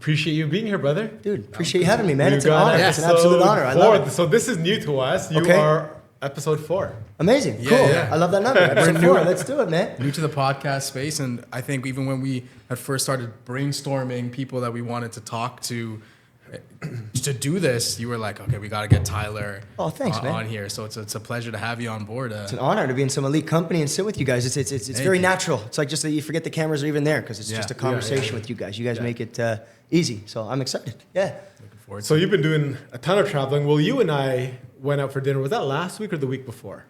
Appreciate you being here, brother. Dude, appreciate you having me, man. It's an honor. It's an absolute honor. I love it. So this is new to us. You are episode 4. Amazing. Cool. Yeah. I love that number. Episode 4. Let's do it, man. New to the podcast space. And I think even when we had first started brainstorming people that we wanted to talk to do this, you were like, okay, we got to get Tyler on here. So it's a pleasure to have you on board. It's an honor to be in some elite company and sit with you guys. It's very natural. It's like just that you forget the cameras are even there because it's just a conversation with you guys. You guys make it easy. So I'm excited. Yeah. Looking forward to So you've been doing a ton of traveling. Well, you and I went out for dinner. Was that last week or the week before?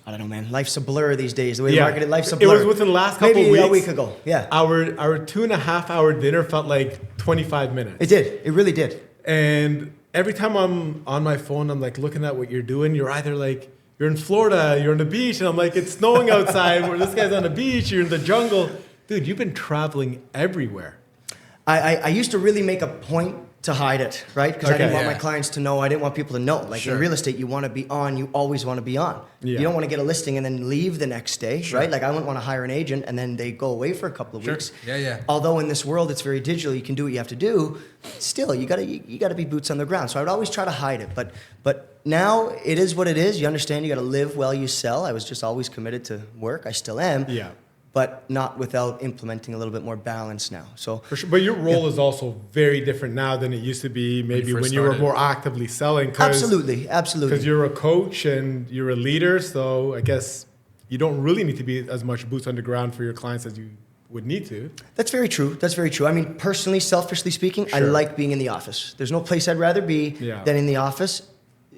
I don't know, man. Life's a blur these days. The way they market it, life's a blur. It was within the last couple Maybe weeks. a week ago. Yeah. Our 2.5 hour dinner felt like 25 minutes. It did. It really did. And every time I'm on my phone, I'm like looking at what you're doing. You're either like, you're in Florida, you're on the beach, and I'm like, it's snowing outside, where this guy's on the beach, you're in the jungle. Dude, you've been traveling everywhere. I used to really make a point to hide it, right? Because I didn't want my clients to know. I didn't want people to know. Like in real estate, you want to be on. You always want to be on. Yeah. You don't want to get a listing and then leave the next day, right? Like I wouldn't want to hire an agent and then they go away for a couple of weeks. Yeah. Although in this world, it's very digital. You can do what you have to do. Still, you gotta be boots on the ground. So I would always try to hide it. But now it is what it is. You understand. You got to live while you sell. I was just always committed to work. I still am. Yeah. But not without implementing a little bit more balance now. So for sure. But your role is also very different now than it used to be maybe when you were more actively selling. Absolutely. Because you're a coach and you're a leader, so I guess you don't really need to be as much boots on the ground for your clients as you would need to. That's very true. I mean, personally, selfishly speaking, I like being in the office. There's no place I'd rather be than in the office,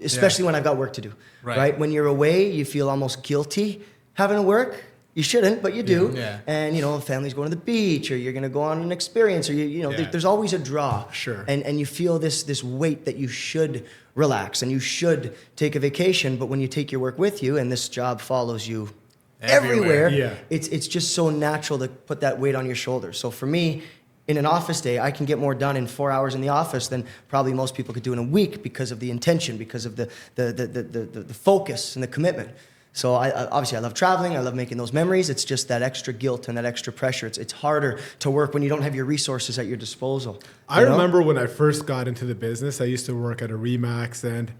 especially when I've got work to do. Right? When you're away, you feel almost guilty having to work. You shouldn't, but you do. Yeah. And, family's going to the beach or you're going to go on an experience or, there's always a draw. Sure. And you feel this weight that you should relax and you should take a vacation. But when you take your work with you and this job follows you everywhere, it's just so natural to put that weight on your shoulders. So for me, in an office day, I can get more done in 4 hours in the office than probably most people could do in a week because of the intention, because of the focus and the commitment. So obviously I love traveling. I love making those memories. It's just that extra guilt and that extra pressure. It's harder to work when you don't have your resources at your disposal. I remember when I first got into the business, I used to work at a Remax and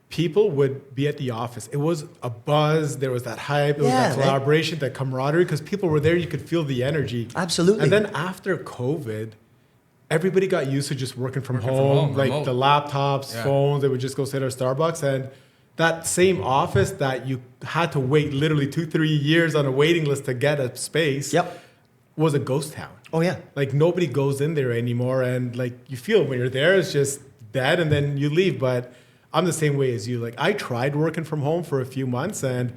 people would be at the office. It was a buzz. There was that hype. It was that collaboration, that camaraderie, because people were there. You could feel the energy. Absolutely. And then after COVID, everybody got used to just working from home, like remote. The laptops, phones. They would just go sit at Starbucks, and that same office that you had to wait literally 2-3 years on a waiting list to get a space was a ghost town. Oh, yeah. Like nobody goes in there anymore. And like you feel when you're there, it's just dead and then you leave. But I'm the same way as you. Like I tried working from home for a few months and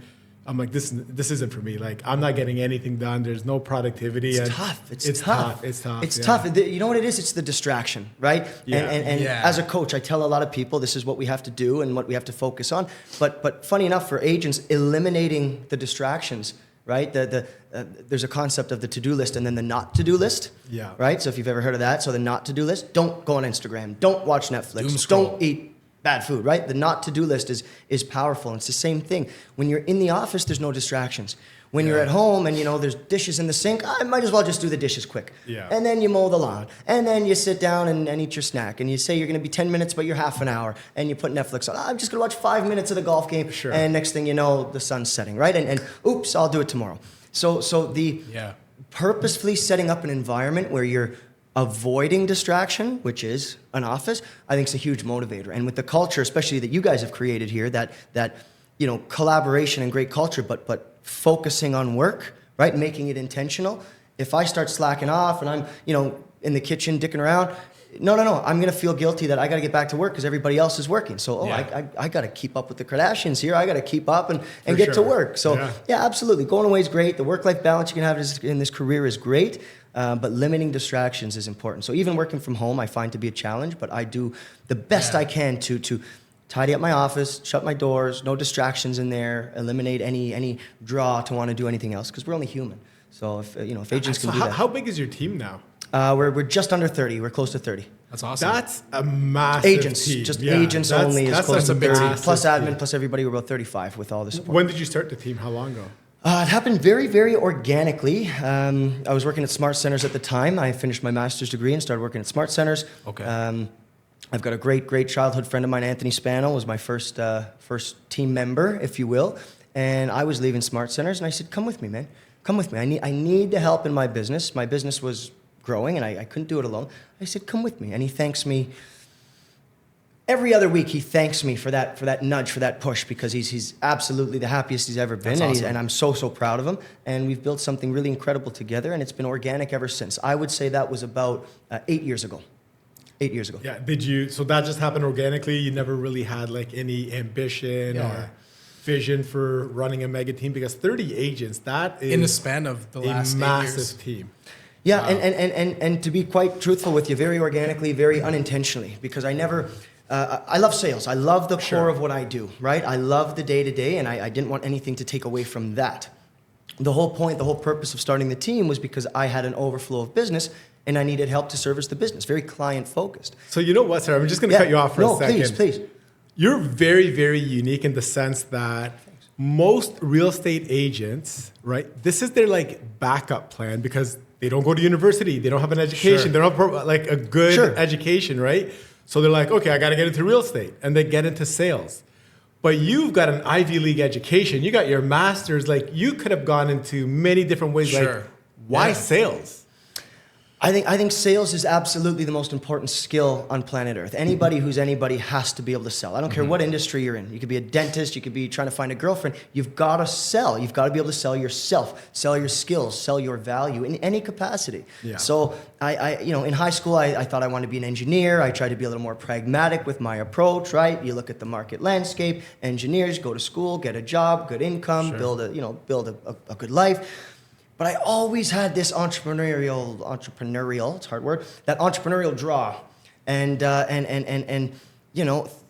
I'm like, this isn't for me. Like I'm not getting anything done. There's no productivity. It's tough. It's tough. It's tough. You know what it is? It's the distraction, right? Yeah. And as a coach, I tell a lot of people this is what we have to do and what we have to focus on. But funny enough, for agents, eliminating the distractions, right? There's a concept of the to-do list and then the not to-do list. Yeah. Right? So if you've ever heard of that, so the not to-do list, don't go on Instagram. Don't watch Netflix. Don't eat bad food, right? The not to-do list is powerful. And it's the same thing. When you're in the office, there's no distractions. When you're at home and there's dishes in the sink, I might as well just do the dishes quick. Yeah. And then you mow the lawn. And then you sit down and eat your snack. And you say you're going to be 10 minutes, but you're half an hour. And you put Netflix on. I'm just going to watch 5 minutes of the golf game. Sure. And next thing you know, the sun's setting, right? And oops, I'll do it tomorrow. So the purposefully setting up an environment where you're avoiding distraction, which is an office, I think is a huge motivator. And with the culture, especially that you guys have created here, that collaboration and great culture, but focusing on work, right? Making it intentional. If I start slacking off and I'm, in the kitchen dicking around, no. I'm going to feel guilty that I got to get back to work because everybody else is working. So, I got to keep up with the Kardashians here. I got to keep up and get to work. So, absolutely. Going away is great. The work-life balance you can have in this career is great. But limiting distractions is important. So even working from home, I find to be a challenge, but I do the best I can to tidy up my office, shut my doors, no distractions in there, eliminate any draw to want to do anything else because we're only human. So if agents can do that. How big is your team now? We're just under 30. We're close to 30. That's awesome. That's a massive agents, team. just agents only is close to 30. Plus admin, team. plus everybody, we're about 35 with all the support. When did you start the team? How long ago? It happened very, very organically. I was working at Smart Centers at the time. I finished my master's degree and started working at Smart Centers. Okay. I've got a great childhood friend of mine, Anthony Spano, was my first team member, if you will. And I was leaving Smart Centers, and I said, "Come with me, man. Come with me. I need the help in my business. My business was growing, and I couldn't do it alone." I said, "Come with me." And he thanks me. Every other week, he thanks me for that nudge, for that push, because he's absolutely the happiest he's ever been, and I'm so proud of him. And we've built something really incredible together, and it's been organic ever since. I would say that was about 8 years ago. 8 years ago. Yeah. So that just happened organically? You never really had like any ambition or vision for running a mega team? Because 30 agents, that is in the span of the last a 8 massive years. team. Yeah, wow. and to be quite truthful with you, very organically, very unintentionally, because I never, I love sales. I love the core of what I do, right? I love the day-to-day, and I didn't want anything to take away from that. The whole point, the whole purpose of starting the team was because I had an overflow of business, and I needed help to service the business, very client-focused. So you know what, sir? I'm just going to cut you off for a second. No, please. You're very, very unique in the sense that most real estate agents, right, this is their like backup plan because they don't go to university. They don't have an education. They don't have like a good education, right? So they're like, okay, I got to get into real estate, and they get into sales. But you've got an Ivy League education. You got your master's. Like you could have gone into many different ways. Like why sales? I think sales is absolutely the most important skill on planet Earth. Anybody who's anybody has to be able to sell. I don't care what industry you're in. You could be a dentist. You could be trying to find a girlfriend. You've got to sell. You've got to be able to sell yourself, sell your skills, sell your value in any capacity. Yeah. So I in high school, I thought I wanted to be an engineer. I tried to be a little more pragmatic with my approach, right? You look at the market landscape. Engineers go to school, get a job, good income, build a good life. But I always had this entrepreneurial, it's a hard word, that entrepreneurial draw. And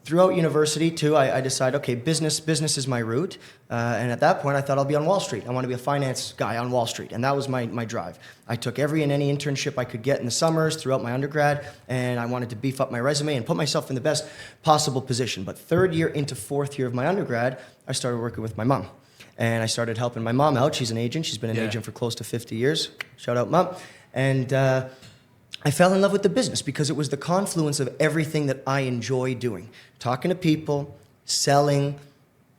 throughout university too, I decided, okay, business is my route. And at that point, I thought I'll be on Wall Street. I want to be a finance guy on Wall Street. And that was my drive. I took every and any internship I could get in the summers throughout my undergrad. And I wanted to beef up my resume and put myself in the best possible position. But third year into fourth year of my undergrad, I started working with my mom. And I started helping my mom out. She's an agent. She's been an agent for close to 50 years. Shout out, Mom. And I fell in love with the business because it was the confluence of everything that I enjoy doing. Talking to people, selling,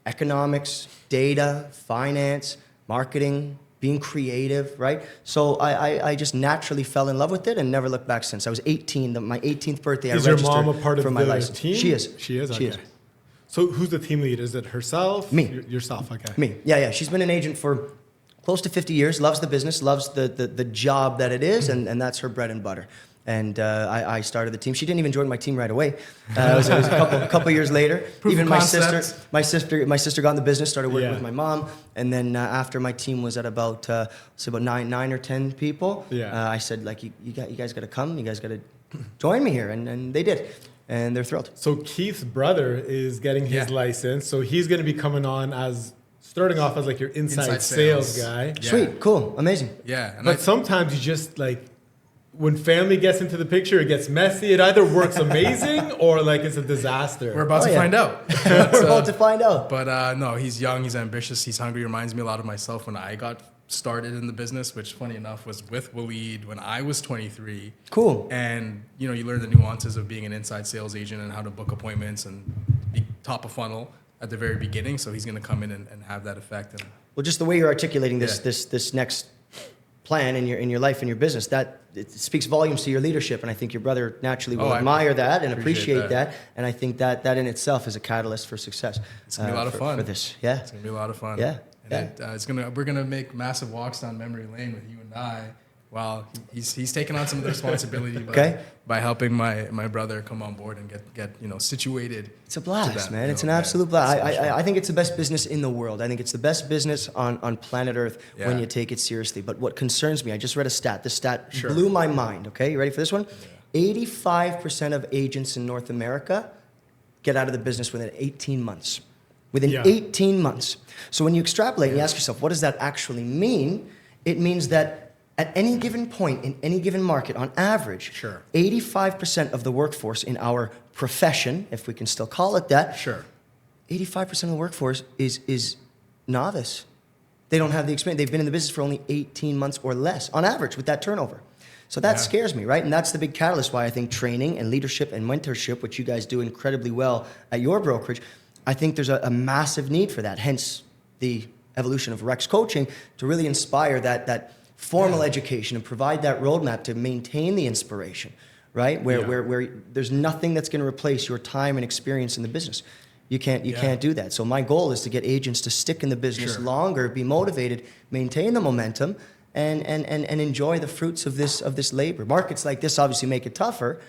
economics, data, finance, marketing, being creative, right? So I just naturally fell in love with it and never looked back since. I was 18. My 18th birthday, I registered for my license. Is your mom a part of the team? She is. She is? Okay. So who's the team lead? Is it herself? Me. Yourself, okay. Me. Yeah. She's been an agent for close to 50 years, loves the business, loves the job that it is, and that's her bread and butter. And I started the team. She didn't even join my team right away. It was a couple years later. Even my sister got in the business, started working with my mom. And then after my team was at about nine or 10 people, I said, like, you guys got to come. You guys got to join me here. And they did. And they're thrilled. So Keith's brother is getting his license. So he's going to be coming on starting off as like your inside sales guy. Yeah. Sweet, cool, amazing. Yeah. But sometimes you just like, when family gets into the picture, it gets messy. It either works amazing or like it's a disaster. We're about to find out. We're about to find out. But no, he's young, he's ambitious, he's hungry. Reminds me a lot of myself when I got started in the business, which funny enough was with Walid when I was 23. Cool. And you learn the nuances of being an inside sales agent and how to book appointments and be top of funnel at the very beginning. So he's going to come in and have that effect. Well, just the way you're articulating this next plan in your life and your business, that it speaks volumes to your leadership, and I think your brother naturally will admire that and appreciate that. And I think that in itself is a catalyst for success. It's gonna be a lot of fun for this. Yeah, it's gonna be a lot of fun. Yeah, we're gonna make massive walks down memory lane with you and I. While he's taking on some of the responsibility by helping my brother come on board and get situated. It's a blast, man. It's an absolute blast. I think it's the best business in the world. I think it's the best business on planet Earth when you take it seriously. But what concerns me, I just read a stat. This stat blew my mind. Okay, you ready for this one? 85% of agents in North America get out of the business within 18 months. Within 18 months. So when you extrapolate and you ask yourself, what does that actually mean? It means that at any given point in any given market, on average, 85% of the workforce in our profession, if we can still call it that, 85% of the workforce is novice. They don't have the experience. They've been in the business for only 18 months or less on average with that turnover. So that scares me, right? And that's the big catalyst why I think training and leadership and mentorship, which you guys do incredibly well at your brokerage, I think there's a massive need for that. Hence the evolution of Rex coaching to really inspire that formal education and provide that roadmap to maintain the inspiration, right? Where there's nothing that's going to replace your time and experience in the business. You can't do that. So my goal is to get agents to stick in the business longer, be motivated, maintain the momentum, and enjoy the fruits of this labor. Markets like this obviously make it tougher,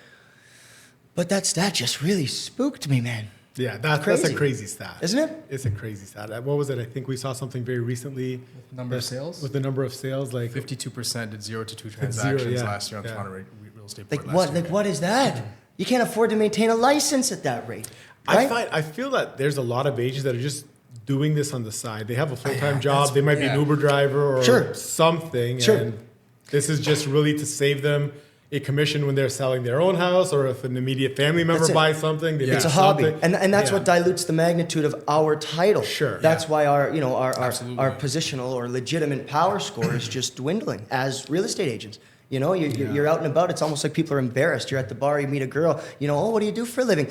but that stat just really spooked me, man. Yeah, that's a crazy stat. Isn't it? It's a crazy stat. What was it? I think we saw something very recently. With the number of sales? With the number of sales, like 52% did 0 to 2 transactions last year on Toronto real estate board last year. What is that? You can't afford to maintain a license at that rate. Right? I feel that there's a lot of agents that are just doing this on the side. They have a full-time job. They might be an Uber driver or something. Sure. And this is just really to save them a commission when they're selling their own house, or if an immediate family member buys something. It's a hobby. And that's what dilutes the magnitude of our title. Sure. That's why our positional or legitimate power score is just dwindling as real estate agents. You know, you're out and about. It's almost like people are embarrassed. You're at the bar, you meet a girl, oh, what do you do for a living?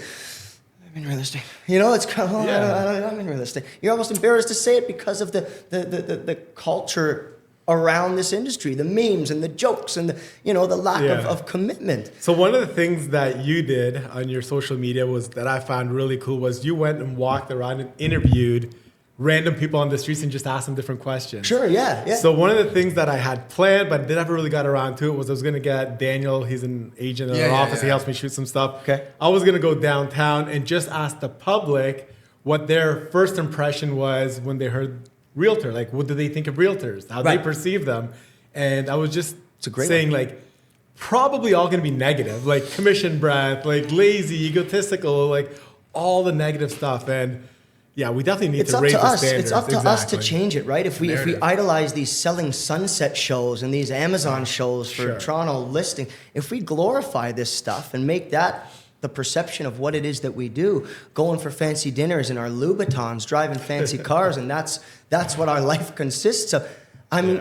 I'm in real estate. It's kind of, I'm in real estate. You're almost embarrassed to say it because of the culture around this industry, the memes and the jokes and the lack of commitment. So one of the things that you did on your social media that I found really cool was you went and walked around and interviewed random people on the streets and just asked them different questions. Sure, yeah. So one of the things that I had planned but never really got around to it was I was going to get Daniel, he's an agent in our office, he helps me shoot some stuff. Okay. I was going to go downtown and just ask the public what their first impression was when they heard realtor. Like, what do they think of realtors? How they perceive them? And I was just saying, like, probably all going to be negative, like commission breath, like lazy, egotistical, like all the negative stuff. And yeah, we definitely need to raise the standards. It's up to us to change it, right? If we idolize these selling sunset shows and these Amazon shows for Toronto listing, if we glorify this stuff and make that the perception of what it is that we do, going for fancy dinners in our Louboutins, driving fancy cars, and that's what our life consists of. I mean,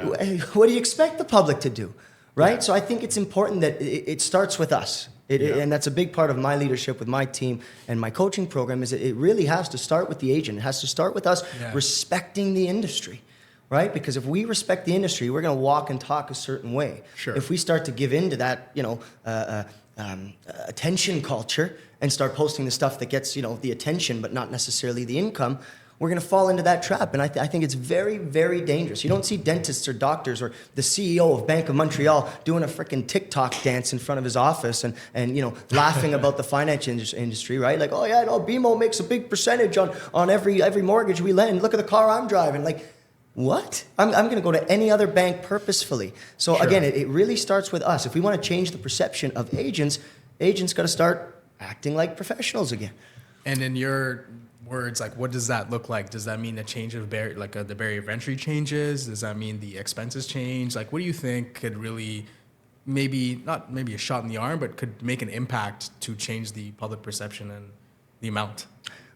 what do you expect the public to do, right? So I think it's important that it starts with us. And that's a big part of my leadership with my team and my coaching program is it really has to start with the agent. It has to start with us respecting the industry, right? Because if we respect the industry, we're going to walk and talk a certain way. Sure. If we start to give in to that, attention culture and start posting the stuff that gets, the attention but not necessarily the income, we're going to fall into that trap. And I think it's very, very dangerous. You don't see dentists or doctors or the CEO of Bank of Montreal doing a freaking TikTok dance in front of his office and laughing about the finance industry, right? Like, oh yeah, BMO makes a big percentage on every mortgage we lend. Look at the car I'm driving. Like, what? I'm going to go to any other bank purposefully. So again, it really starts with us. If we want to change the perception of agents got to start acting like professionals again. And in your words, like, what does that look like? Does that mean a change of the barrier of entry changes? Does that mean the expenses change? Like, what do you think could really not maybe a shot in the arm, but could make an impact to change the public perception and the amount?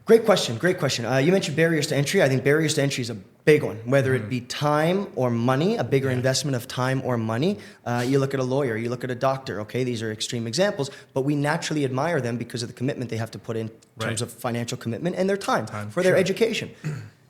Great question. You mentioned barriers to entry. I think barriers to entry is a big one, whether it be time or money, a bigger investment of time or money. You look at a lawyer, you look at a doctor, okay? These are extreme examples, but we naturally admire them because of the commitment they have to put in terms of financial commitment and their time for their education.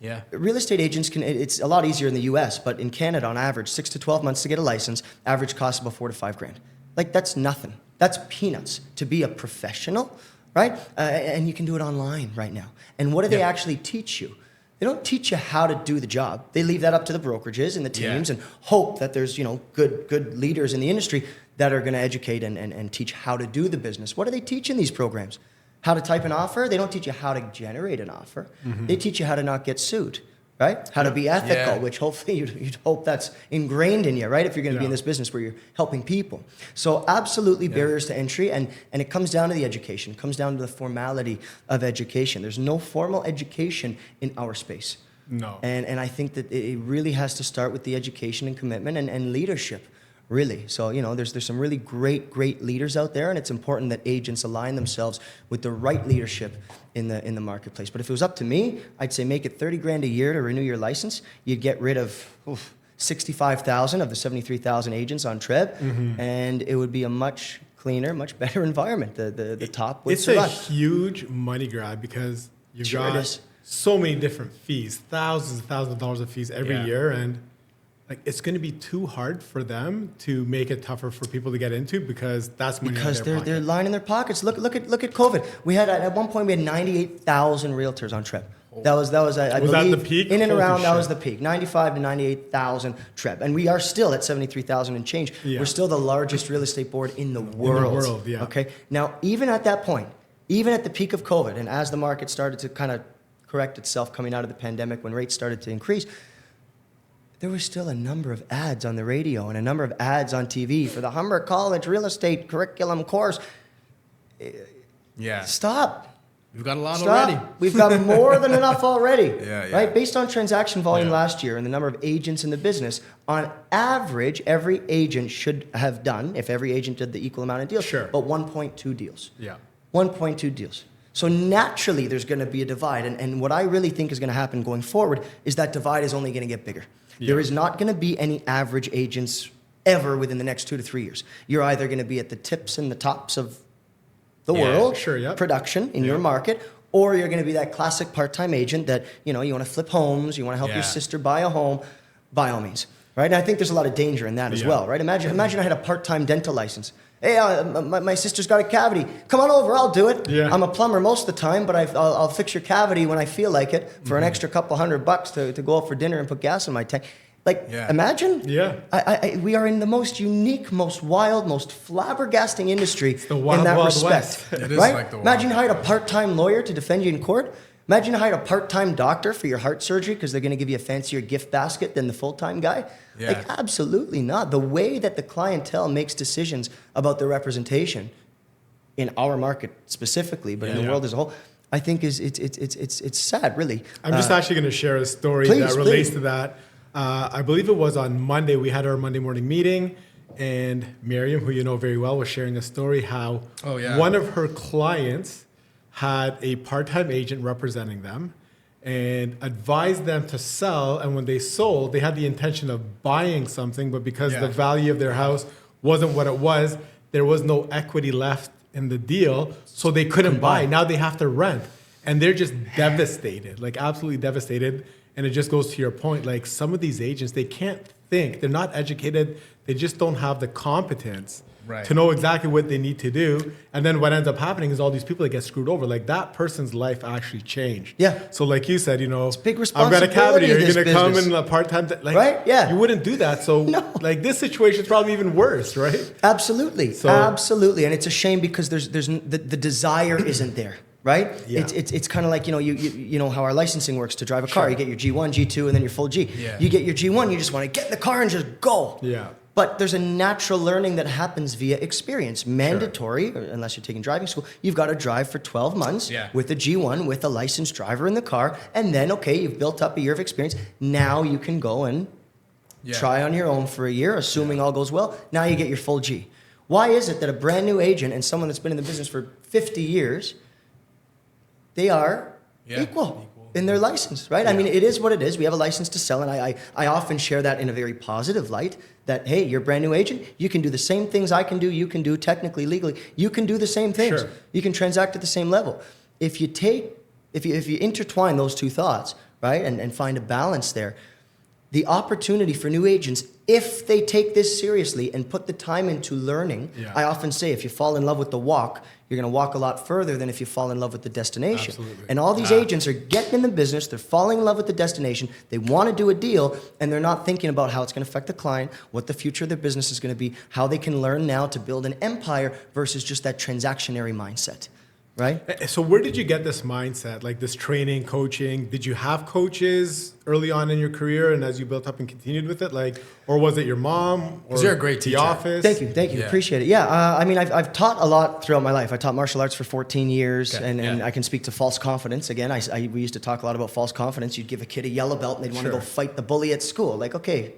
Yeah. Real estate agents it's a lot easier in the US, but in Canada, on average, 6 to 12 months to get a license, average cost about $4,000 to $5,000. Like, that's nothing. That's peanuts to be a professional, right? And you can do it online right now. And what do they actually teach you? They don't teach you how to do the job. They leave that up to the brokerages and the teams and hope that there's, good leaders in the industry that are going to educate and teach how to do the business. What do they teach in these programs? How to type an offer? They don't teach you how to generate an offer. They teach you how to not get sued, right? How to be ethical, which hopefully you'd hope that's ingrained in you, right? If you're going to be in this business where you're helping people. So absolutely barriers to entry, and it comes down to the education. It comes down to the formality of education. There's no formal education in our space. No. And I think that it really has to start with the education and commitment and leadership, really. So, there's some really great leaders out there, and it's important that agents align themselves with the right leadership in the marketplace. But if it was up to me, I'd say make it $30,000 a year to renew your license. You'd get rid of 65,000 of the 73,000 agents on TREB, and it would be a much cleaner, much better environment. The top would survive. It's a huge money grab because you've Sure it got is. so many different fees, thousands and thousands of dollars of fees every year, and like it's going to be too hard for them to make it tougher for people to get into because that's money Because out of their they're pocket. lining their pockets. Look at COVID. We had at one point we had 98,000 realtors on TREB. That was I Was that believe the peak? in and Holy around that shit. was the peak. 95 to 98,000 TREB, and we are still at 73,000 and change. Yeah. We're still the largest real estate board in the world. Yeah. Okay. Now, even at that point, even at the peak of COVID, and as the market started to kind of correct itself coming out of the pandemic, when rates started to increase, there was still a number of ads on the radio and a number of ads on TV for the Humber College real estate curriculum course. Yeah. Stop. We've got a lot Stop. already. We've got more than enough already. Yeah. Right? Based on transaction volume Yeah. last year and the number of agents in the business, on average, every agent should have done, if every agent did the equal amount of deals, Sure. but 1.2 deals. Yeah. 1.2 deals. So naturally, there's going to be a divide. And what I really think is going to happen going forward is that divide is only going to get bigger. Yeah. There is not going to be any average agents ever within the next 2 to 3 years. You're either going to be at the tips and the tops of the world, sure, yep. production in your market, or you're going to be that classic part-time agent that, you want to flip homes, you want to help your sister buy a home, by all means. Right? And I think there's a lot of danger in that as well, right? Imagine I had a part-time dental license. Hey, my sister's got a cavity. Come on over, I'll do it. Yeah. I'm a plumber most of the time, but I'll fix your cavity when I feel like it for an extra couple $100 to go out for dinner and put gas in my tank. Imagine. Yeah. We are in the most unique, most wild, most flabbergasting industry the wild, in that wild respect. west. It is right? like the wild, Imagine you hired a wild part-time lawyer to defend you in court. Imagine you hired a part-time doctor for your heart surgery because they're going to give you a fancier gift basket than the full-time guy. Yeah. Absolutely not. The way that the clientele makes decisions about their representation in our market specifically, but in the world as a whole, I think it's sad, really. I'm just actually going to share a story Please, that relates please. to that. I believe it was on Monday. We had our Monday morning meeting, and Miriam, who you know very well, was sharing a story how one of her clients had a part-time agent representing them and advised them to sell. And when they sold, they had the intention of buying something, but because the value of their house wasn't what it was, there was no equity left in the deal, so they couldn't buy. Now they have to rent, and they're just devastated, like absolutely devastated. And it just goes to your point, like some of these agents, they can't think, they're not educated, they just don't have the competence to know exactly what they need to do. And then what ends up happening is all these people that get screwed over, like that person's life actually changed. Yeah. So like you said, It's big I've responsibility. got a cavity, are you in going this to come business. in a part-time, Right? Yeah. You wouldn't do that. So No. like this situation is probably even worse, right? Absolutely. So- Absolutely. And it's a shame because there's the desire isn't there. Right? Yeah. It's kind of like, you know how our licensing works to drive a car. You get your G1, G2, and then your full G. Yeah. You get your G1, you just want to get in the car and just go. Yeah. But there's a natural learning that happens via experience. Mandatory, unless you're taking driving school, you've got to drive for 12 months with a G1, with a licensed driver in the car. And then, okay, you've built up a year of experience. Now you can go and try on your own for a year, assuming all goes well. Now you get your full G. Why is it that a brand new agent and someone that's been in the business for 50 years, they are equal in their license, right? I mean, it is what it is. We have a license to sell, and I often share that in a very positive light, that, hey, you're a brand new agent, you can do the same things I can do, you can do technically, legally, you can do the same things. Sure. You can transact at the same level. If you intertwine those two thoughts, right, and find a balance there, the opportunity for new agents, if they take this seriously and put the time into learning, I often say if you fall in love with the walk, you're going to walk a lot further than if you fall in love with the destination. Absolutely. And all these agents are getting in the business, they're falling in love with the destination, they want to do a deal, and they're not thinking about how it's going to affect the client, what the future of their business is going to be, how they can learn now to build an empire versus just that transactionary mindset. Right? So where did you get this mindset, like this training, coaching? Did you have coaches early on in your career, and as you built up and continued with it, like, or was it your mom? Or you're a great the teacher. office? Thank you, Yeah. appreciate it. Yeah, I mean, I've taught a lot throughout my life. I taught martial arts for 14 years, and I can speak to false confidence. Again, we used to talk a lot about false confidence. You'd give a kid a yellow belt, and they'd want to go fight the bully at school. Like, okay,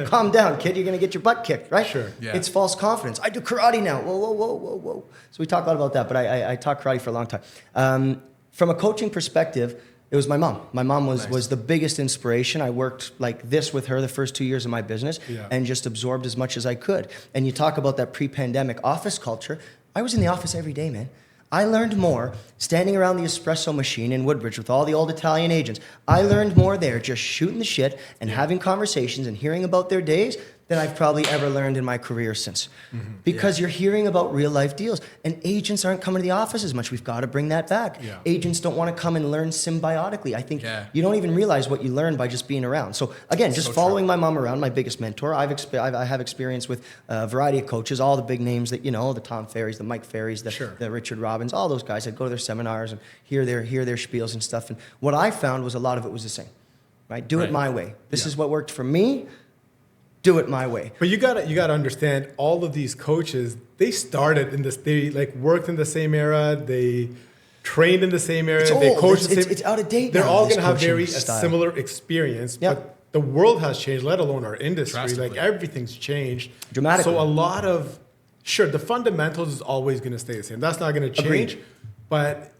Calm down, kid. You're going to get your butt kicked, right? Sure. Yeah. It's false confidence. I do karate now. Whoa, whoa, whoa, whoa, whoa. So we talk a lot about that, but I taught karate for a long time. From a coaching perspective, it was my mom. My mom was the biggest inspiration. I worked like this with her the first 2 years of my business and just absorbed as much as I could. And you talk about that pre-pandemic office culture. I was in the office every day, man. I learned more standing around the espresso machine in Woodbridge with all the old Italian agents. I learned more there just shooting the shit and having conversations and hearing about their days than I've probably ever learned in my career since. Because you're hearing about real life deals. And agents aren't coming to the office as much. We've got to bring that back. Yeah. Agents don't want to come and learn symbiotically. I think you don't even realize what you learn by just being around. So again, just following my mom around, my biggest mentor. I have experience with a variety of coaches, all the big names that you know, the Tom Ferrys, the Mike Ferrys, the Richard Robbins, all those guys. I'd go to their seminars and hear their spiels and stuff. And what I found was a lot of it was the same. Right? Do it my way. This is what worked for me. Do it my way. But you gotta understand, all of these coaches, they started in this. They like worked in the same era. They trained in the same era. It's they old. coached. It's out of date. They're now, all this gonna have coaching very a style. similar experience. Yeah. But the world has changed, let alone our industry. Drastically. Like everything's changed Dramatically. So a lot of the fundamentals is always gonna stay the same. That's not gonna change. Agreed. But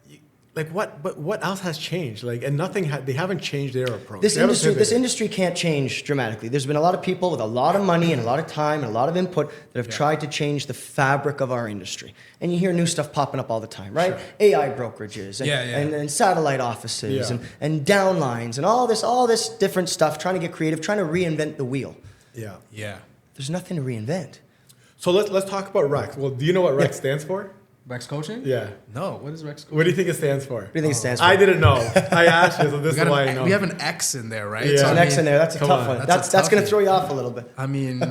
like what else has changed? Like, and nothing. They haven't changed their approach. This They haven't industry pivoted. can't change dramatically. There's been a lot of people with a lot of money and a lot of time and a lot of input that have tried to change the fabric of our industry. And you hear new stuff popping up all the time, right? Sure. AI brokerages and satellite offices and downlines and all this different stuff, trying to get creative, trying to reinvent the wheel. Yeah. Yeah. There's nothing to reinvent. So let's talk about REX. Well, do you know what REX stands for? Rex coaching? Yeah. No. What is Rex coaching? What do you think it stands for? What do you think it stands for? I didn't know. I asked you, so this is why I know. We have an X in there, right? Yeah. There's So, an X in there. That's a come tough on. one. That's a That's going to toughie. throw you off a little bit. I mean,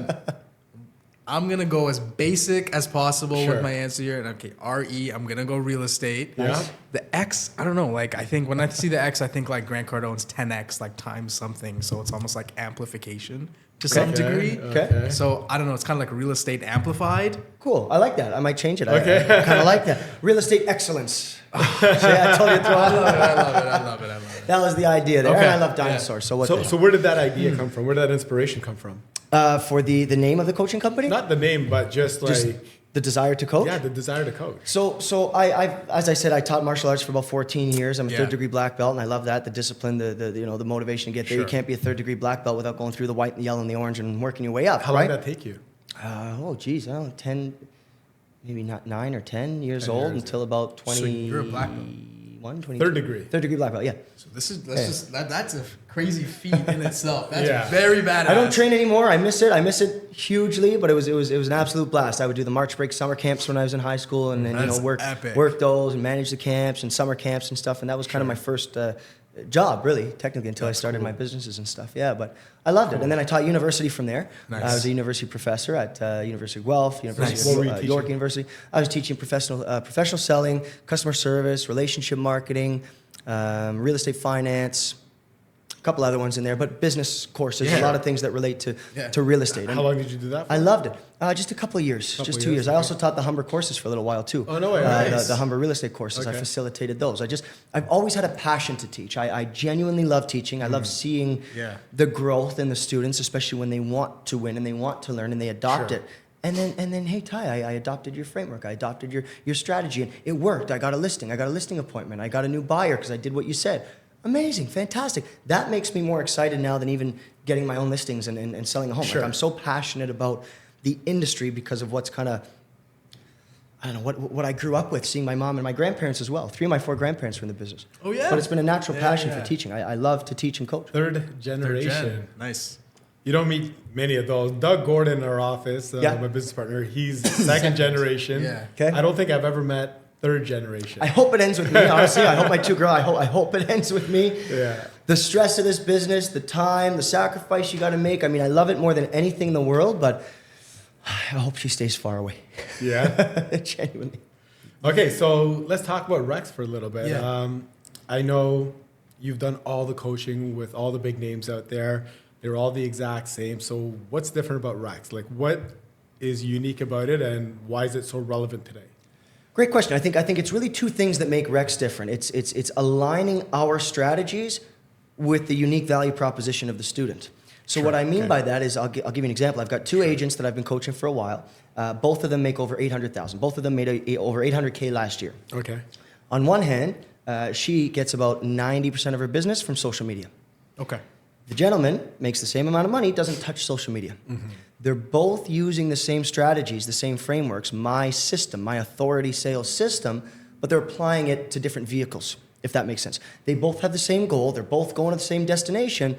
I'm going to go as basic as possible Sure. with my answer here. And okay, RE, I'm going to go real estate. Yeah. The X, I don't know. Like, I think when I see the X, I think like Grant Cardone's 10X, like times something. So it's almost like amplification to some degree. Okay. So I don't know. It's kind of like real estate amplified. Cool. I like that. I might change it. Okay. I kind of like that. Real estate excellence. See, I told you to throw I it. love it. That was the idea there. Okay. And I love dinosaurs. So what? So where did that idea come from? Where did that inspiration come from? For the name of the coaching company? Not the name, but just like Just the desire to coach? the desire to coach. So I've, as I said, I taught martial arts for about 14 years. I'm a third degree black belt, and I love that. The discipline, the motivation to get there. Sure. You can't be a third degree black belt without going through the white, the yellow, and the orange and working your way up. How long did that take you? 10, maybe not 9 or 10 years 10 old years, until about So 20. you're a black belt. 22. Third degree. Third degree black belt, yeah. So that's a crazy feat in itself. That's Yeah. very badass. I don't train anymore. I miss it. I miss it hugely, but it was an absolute blast. I would do the March break summer camps when I was in high school, and then That's work epic. those and manage the camps and summer camps and stuff. And that was kind of my first job, really, technically, until I started my businesses and stuff. Yeah, but I loved it. And then I taught university from there. Nice. I was a university professor at University of Guelph, University Nice. of What were you York teaching? University. I was teaching professional selling, customer service, relationship marketing, real estate finance. A couple other ones in there, but business courses, a lot of things that relate to real estate. How long did you do that for? I loved it. Just a couple of years, just 2 years, years. I okay. also taught the Humber courses for a little while too. Oh, no way. Nice. The Humber real estate courses. I Okay. facilitated those. I've always had a passion to teach. I genuinely love teaching. I love seeing the growth in the students, especially when they want to win and they want to learn and they adopt Sure. it. And then, hey, Ty, I adopted your framework. I adopted your strategy, and it worked. I got a listing. I got a listing appointment. I got a new buyer because I did what you said. Amazing, fantastic. That makes me more excited now than even getting my own listings and selling a home. Sure. Like, I'm so passionate about the industry because of what's kind of, I don't know, what I grew up with, seeing my mom and my grandparents as well. 3 of my 4 grandparents were in the business. Oh, yeah? But it's been a natural passion yeah. for teaching. I love to teach and coach. Third Third generation. gen. Nice. You don't meet many of those. Doug Gordon in our office, my business partner, he's second generation. Yeah. Okay. I don't think I've ever met third generation. I hope it ends with me, honestly. I hope my 2 girls, I hope it ends with me. Yeah. The stress of this business, the time, the sacrifice you got to make. I mean, I love it more than anything in the world, but I hope she stays far away. Yeah. Genuinely. Okay, so let's talk about Rex for a little bit. Yeah. I know you've done all the coaching with all the big names out there. They're all the exact same. So what's different about Rex? Like, what is unique about it, and why is it so relevant today? Great question. I think it's really 2 things that make Rex different. It's aligning our strategies with the unique value proposition of the student. So what I mean by that is, I'll give you an example. I've got two agents that I've been coaching for a while. Both of them make over 800,000. Both of them made over 800K last year. Okay. On one hand, she gets about 90% of her business from social media. Okay. The gentleman makes the same amount of money, doesn't touch social media. Mm-hmm. They're both using the same strategies, the same frameworks, my system, my authority sales system, but they're applying it to different vehicles, if that makes sense. They both have the same goal. They're both going to the same destination,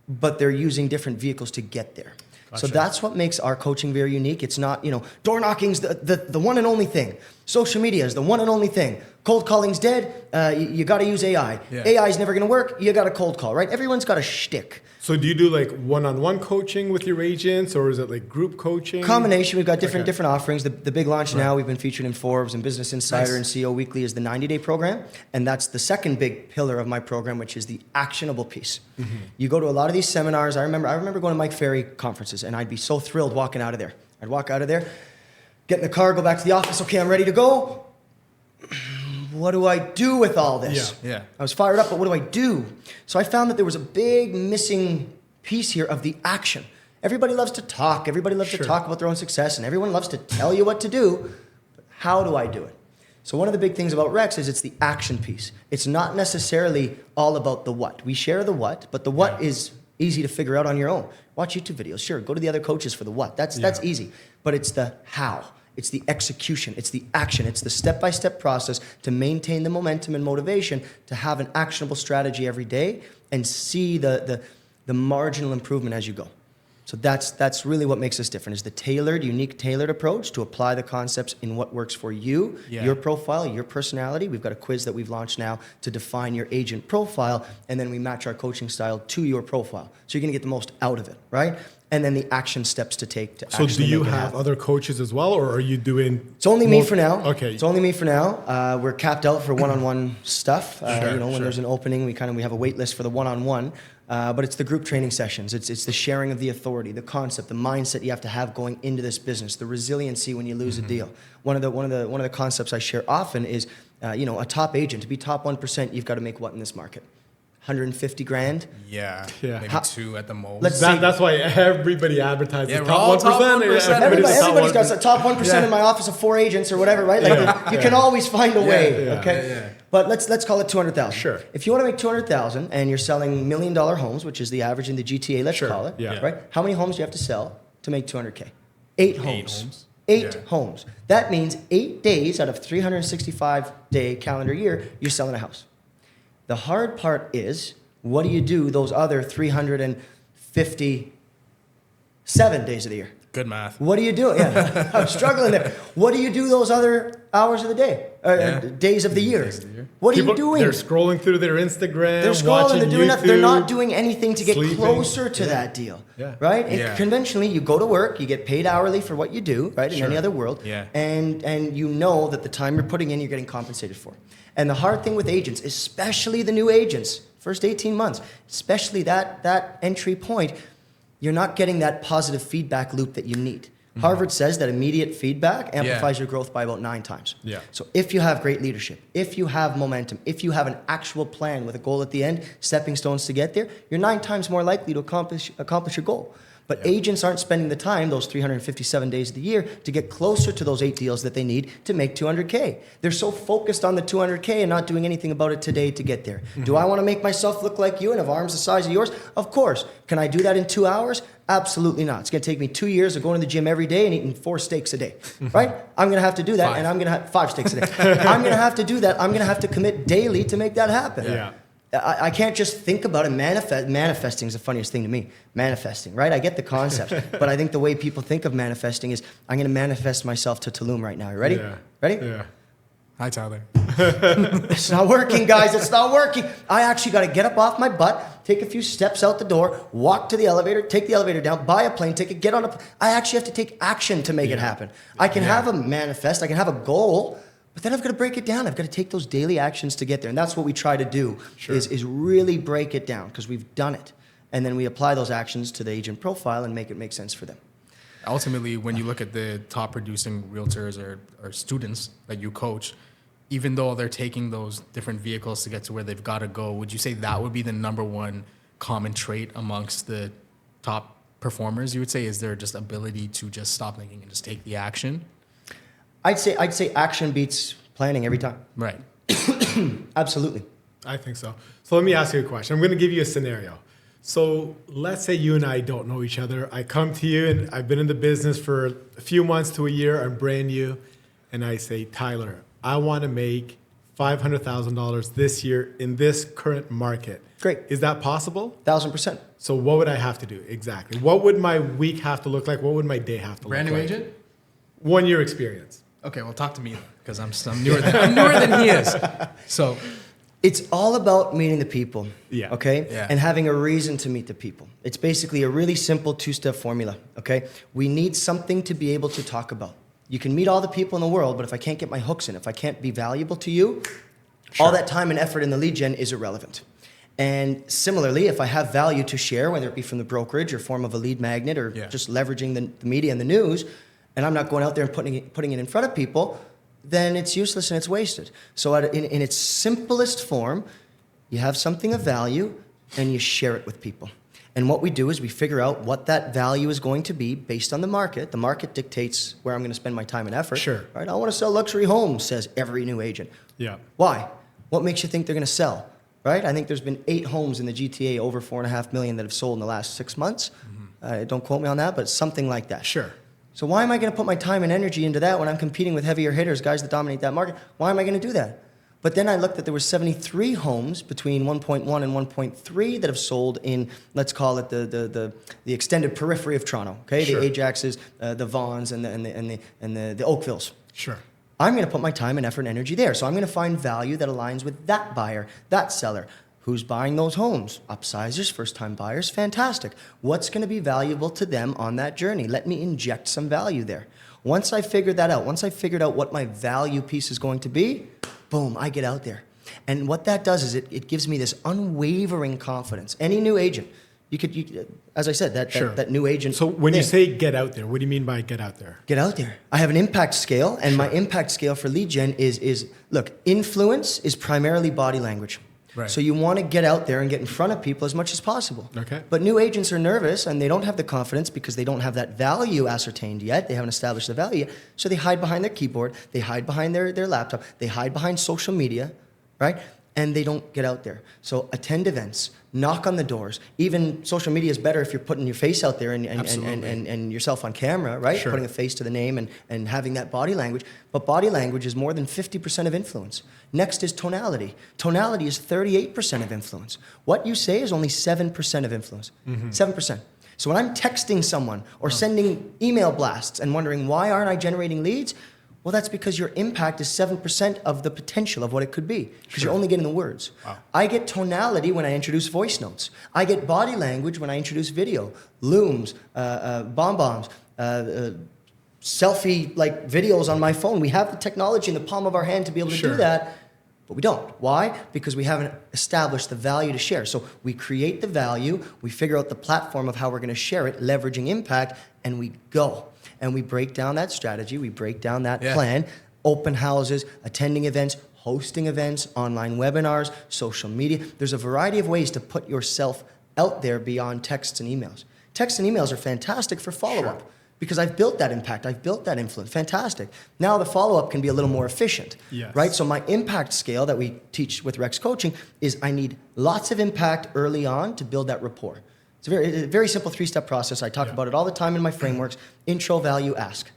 but they're using different vehicles to get there. Gotcha. So that's what makes our coaching very unique. It's not, door knocking's the one and only thing. Social media is the one and only thing. Cold calling's dead. You got to use AI. Yeah. AI is never going to work. You got to cold call, right? Everyone's got a shtick. So do you do like one-on-one coaching with your agents, or is it like group coaching? Combination. We've got different offerings. The big launch now, we've been featured in Forbes and Business Insider and CEO Weekly, is the 90-day program. And that's the second big pillar of my program, which is the actionable piece. Mm-hmm. You go to a lot of these seminars. I remember going to Mike Ferry conferences, and I'd be so thrilled walking out of there. I'd walk out of there, get in the car, go back to the office. Okay, I'm ready to go. What do I do with all this? Yeah. I was fired up, but what do I do? So I found that there was a big missing piece here of the action. Everybody loves to talk. Everybody loves to talk about their own success, and everyone loves to tell you what to do. But how do I do it? So one of the big things about Rex is it's the action piece. It's not necessarily all about the what. We share the what, but the what is easy to figure out on your own. Watch YouTube videos. Sure, go to the other coaches for the what. That's easy. But it's the how. It's the execution. It's the action. It's the step-by-step process to maintain the momentum and motivation to have an actionable strategy every day and see the marginal improvement as you go. So that's really what makes us different, is the unique tailored approach to apply the concepts in what works for you, your profile, your personality. We've got a quiz that we've launched now to define your agent profile, and then we match our coaching style to your profile. So you're going to get the most out of it, right? And then the action steps to take to actually make it happen. So do you have other coaches as well, or are you doing... It's only me for now. Okay. It's only me for now. We're capped out for one-on-one stuff. When there's an opening, we have a wait list for the one-on-one. But it's the group training sessions. It's the sharing of the authority, the concept, the mindset you have to have going into this business, the resiliency when you lose a deal. One of the concepts I share often is, a top agent. To be top 1%, you've got to make what in this market? 150 grand? Yeah. Maybe two at the most. That's why everybody advertises top 1%. Top 1%. Everybody's got the top 1% in my office of 4 agents or whatever, right? Like you can always find a way, okay? Yeah. But let's call it 200,000. Sure. If you want to make 200,000 and you're selling $1 million homes, which is the average in the GTA, let's call it, right? How many homes do you have to sell to make 200K? 8 homes. 8 homes. That means 8 days out of 365-day calendar year, you're selling a house. The hard part is, what do you do those other 357 days of the year? Good math. What do you do? Yeah, I'm struggling there. What do you do those other hours of the day? Days of the year? What are you doing? They're scrolling through their Instagram, they're scrolling, watching they're doing YouTube, they're not doing anything to get sleeping. closer to that deal, right? And conventionally, you go to work, you get paid hourly for what you do, right? In any other world, and you know that the time you're putting in, you're getting compensated for. And the hard thing with agents, especially the new agents, first 18 months, especially that entry point, you're not getting that positive feedback loop that you need. Mm-hmm. Harvard says that immediate feedback amplifies your growth by about 9 times. Yeah. So if you have great leadership, if you have momentum, if you have an actual plan with a goal at the end, stepping stones to get there, you're 9 times more likely to accomplish your goal. But agents aren't spending the time, those 357 days of the year, to get closer to those 8 deals that they need to make 200K. They're so focused on the 200K and not doing anything about it today to get there. Mm-hmm. Do I want to make myself look like you and have arms the size of yours? Of course. Can I do that in 2 hours? Absolutely not. It's going to take me 2 years of going to the gym every day and eating 4 steaks a day, right? I'm going to have to do that, and I'm going to have 5 steaks a day. I'm going to have to do that. I'm going to have to commit daily to make that happen. Yeah. I can't just think about it. Manifesting is the funniest thing to me. Manifesting, right? I get the concept, but I think the way people think of manifesting is, I'm going to manifest myself to Tulum right now. You ready? Yeah. Ready? Yeah. Hi, Tyler. It's not working, guys. It's not working. I actually got to get up off my butt, take a few steps out the door, walk to the elevator, take the elevator down, buy a plane ticket, get on a... I actually have to take action to make it happen. I can have a manifest. I can have a goal. But then I've got to break it down. I've got to take those daily actions to get there. And that's what we try to do, is really break it down, because we've done it. And then we apply those actions to the agent profile and make it make sense for them. Ultimately, when you look at the top producing realtors or students that you coach, even though they're taking those different vehicles to get to where they've got to go, would you say that would be the number one common trait amongst the top performers, you would say? Is there just ability to just stop thinking and just take the action? I'd say action beats planning every time. Right. Absolutely. I think so. So let me ask you a question. I'm going to give you a scenario. So let's say you and I don't know each other. I come to you and I've been in the business for a few months to a year. I'm brand new. And I say, Tyler, I want to make $500,000 this year in this current market. Great. Is that possible? 1,000%. So what would I have to do exactly? What would my week have to look like? What would my day have to look like? Brand new agent? 1 year experience. Okay, well, talk to me then, because I'm newer than he is. So it's all about meeting the people. Yeah. Okay? Yeah. And having a reason to meet the people. It's basically a really simple 2-step formula. Okay? We need something to be able to talk about. You can meet all the people in the world, but if I can't get my hooks in, if I can't be valuable to you, all that time and effort in the lead gen is irrelevant. And similarly, if I have value to share, whether it be from the brokerage or form of a lead magnet or just leveraging the media and the news, and I'm not going out there and putting it in front of people, then it's useless and it's wasted. So in its simplest form, you have something of value and you share it with people. And what we do is we figure out what that value is going to be based on the market. The market dictates where I'm going to spend my time and effort. Sure. Right? I want to sell luxury homes, says every new agent. Yeah. Why? What makes you think they're going to sell? Right? I think there's been 8 homes in the GTA over $4.5 million that have sold in the last 6 months. Don't quote me on that, but something like that. Sure. So why am I going to put my time and energy into that when I'm competing with heavier hitters, guys that dominate that market? Why am I going to do that? But then I looked that there were 73 homes between 1.1 and 1.3 that have sold in, let's call it the extended periphery of Toronto. Okay, Sure. the Ajaxes, the Vaughns, and the Oakvilles. Sure. I'm going to put my time and effort and energy there. So I'm going to find value that aligns with that buyer, that seller. Who's buying those homes? Upsizers, first-time buyers, fantastic. What's going to be valuable to them on that journey? Let me inject some value there. Once I figured that out, once I figured out what my value piece is going to be, boom, I get out there. And what that does is it gives me this unwavering confidence. Any new agent, you as I said, that new agent. So when you say get out there, what do you mean by get out there? Get out there. I have an impact scale, and my impact scale for lead gen is look, influence is primarily body language. Right. So you want to get out there and get in front of people as much as possible. Okay. But new agents are nervous and they don't have the confidence because they don't have that value ascertained yet. They haven't established the value yet. So they hide behind their keyboard. They hide behind their laptop. They hide behind social media, right? And they don't get out there. So attend events, knock on the doors. Even social media is better if you're putting your face out there and yourself on camera, right? Sure. Putting a face to the name and having that body language. But body language is more than 50% of influence. Next is tonality. Tonality is 38% of influence. What you say is only 7% of influence. 7%. So when I'm texting someone or sending email blasts and wondering why aren't I generating leads? Well, that's because your impact is 7% of the potential of what it could be, because you're only getting the words. Wow. I get tonality when I introduce voice notes. I get body language when I introduce video, looms, bombs, selfie-like videos on my phone. We have the technology in the palm of our hand to be able to do that, but we don't. Why? Because we haven't established the value to share. So we create the value, we figure out the platform of how we're going to share it, leveraging impact, and we go. And we break down that strategy, we break down that plan, open houses, attending events, hosting events, online webinars, social media. There's a variety of ways to put yourself out there beyond texts and emails. Texts and emails are fantastic for follow-up because I've built that impact, I've built that influence. Fantastic. Now the follow-up can be a little more efficient, right? So my impact scale that we teach with Rex Coaching is I need lots of impact early on to build that rapport. It's a very simple 3-step process. I talk about it all the time in my frameworks. Intro, value, ask.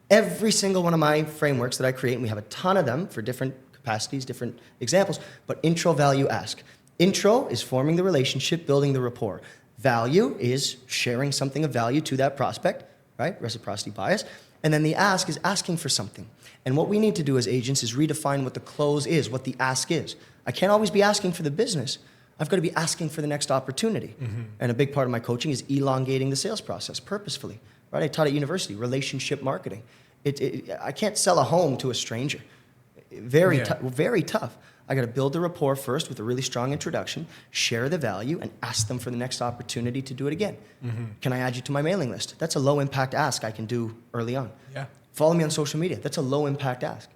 Every single one of my frameworks that I create, and we have a ton of them for different capacities, different examples, but intro, value, ask. Intro is forming the relationship, building the rapport. Value is sharing something of value to that prospect, right? Reciprocity bias. And then the ask is asking for something. And what we need to do as agents is redefine what the close is, what the ask is. I can't always be asking for the business. I've got to be asking for the next opportunity. And a big part of my coaching is elongating the sales process purposefully. Right? I taught at university, relationship marketing. I can't sell a home to a stranger. Very tough. I got to build the rapport first with a really strong introduction, share the value, and ask them for the next opportunity to do it again. Can I add you to my mailing list? That's a low impact ask I can do early on. Follow me on social media. That's a low impact ask.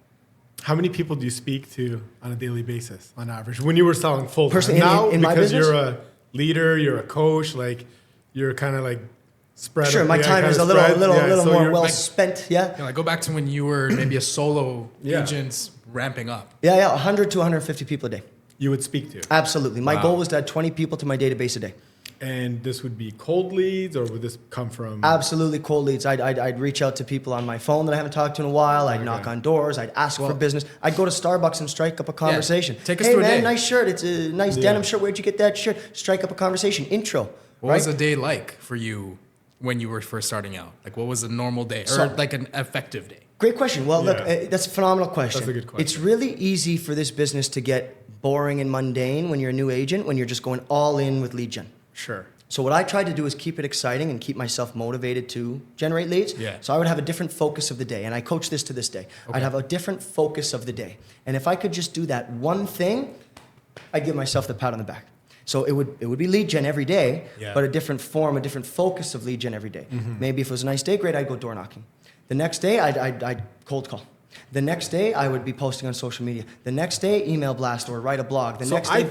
How many people do you speak to on a daily basis, on average? When you were selling full time, Personally, now in my because business? you're a leader, you're a coach, like you're kind of like spread. Sure, my time is a little more well spent. Yeah. Like go back to when you were maybe a solo agent ramping up. Yeah, 100 to 150 people a day. You would speak to. Absolutely. My goal was to add 20 people to my database a day. And this would be cold leads, or would this come from? Absolutely cold leads. I'd reach out to people on my phone that I haven't talked to in a while. I'd knock on doors. I'd ask for business. I'd go to Starbucks and strike up a conversation. Take us through a day. Nice shirt. It's a nice denim shirt. Where'd you get that shirt? Strike up a conversation. Intro. What was a day like for you when you were first starting out? Like, what was a normal day, or like an effective day? Great question. Well, look, that's a phenomenal question. That's a good question. It's really easy for this business to get boring and mundane when you're a new agent, when you're just going all in with lead gen. Sure. So what I tried to do is keep it exciting and keep myself motivated to generate leads. Yeah. So I would have a different focus of the day, and I coach this to this day. Okay. I'd have a different focus of the day. And if I could just do that one thing, I'd give myself the pat on the back. So it would be lead gen every day, but a different form, a different focus of lead gen every day. Mm-hmm. Maybe if it was a nice day, great, I'd go door knocking. The next day, I'd cold call. The next day, I would be posting on social media. The next day, email blast or write a blog. The next day,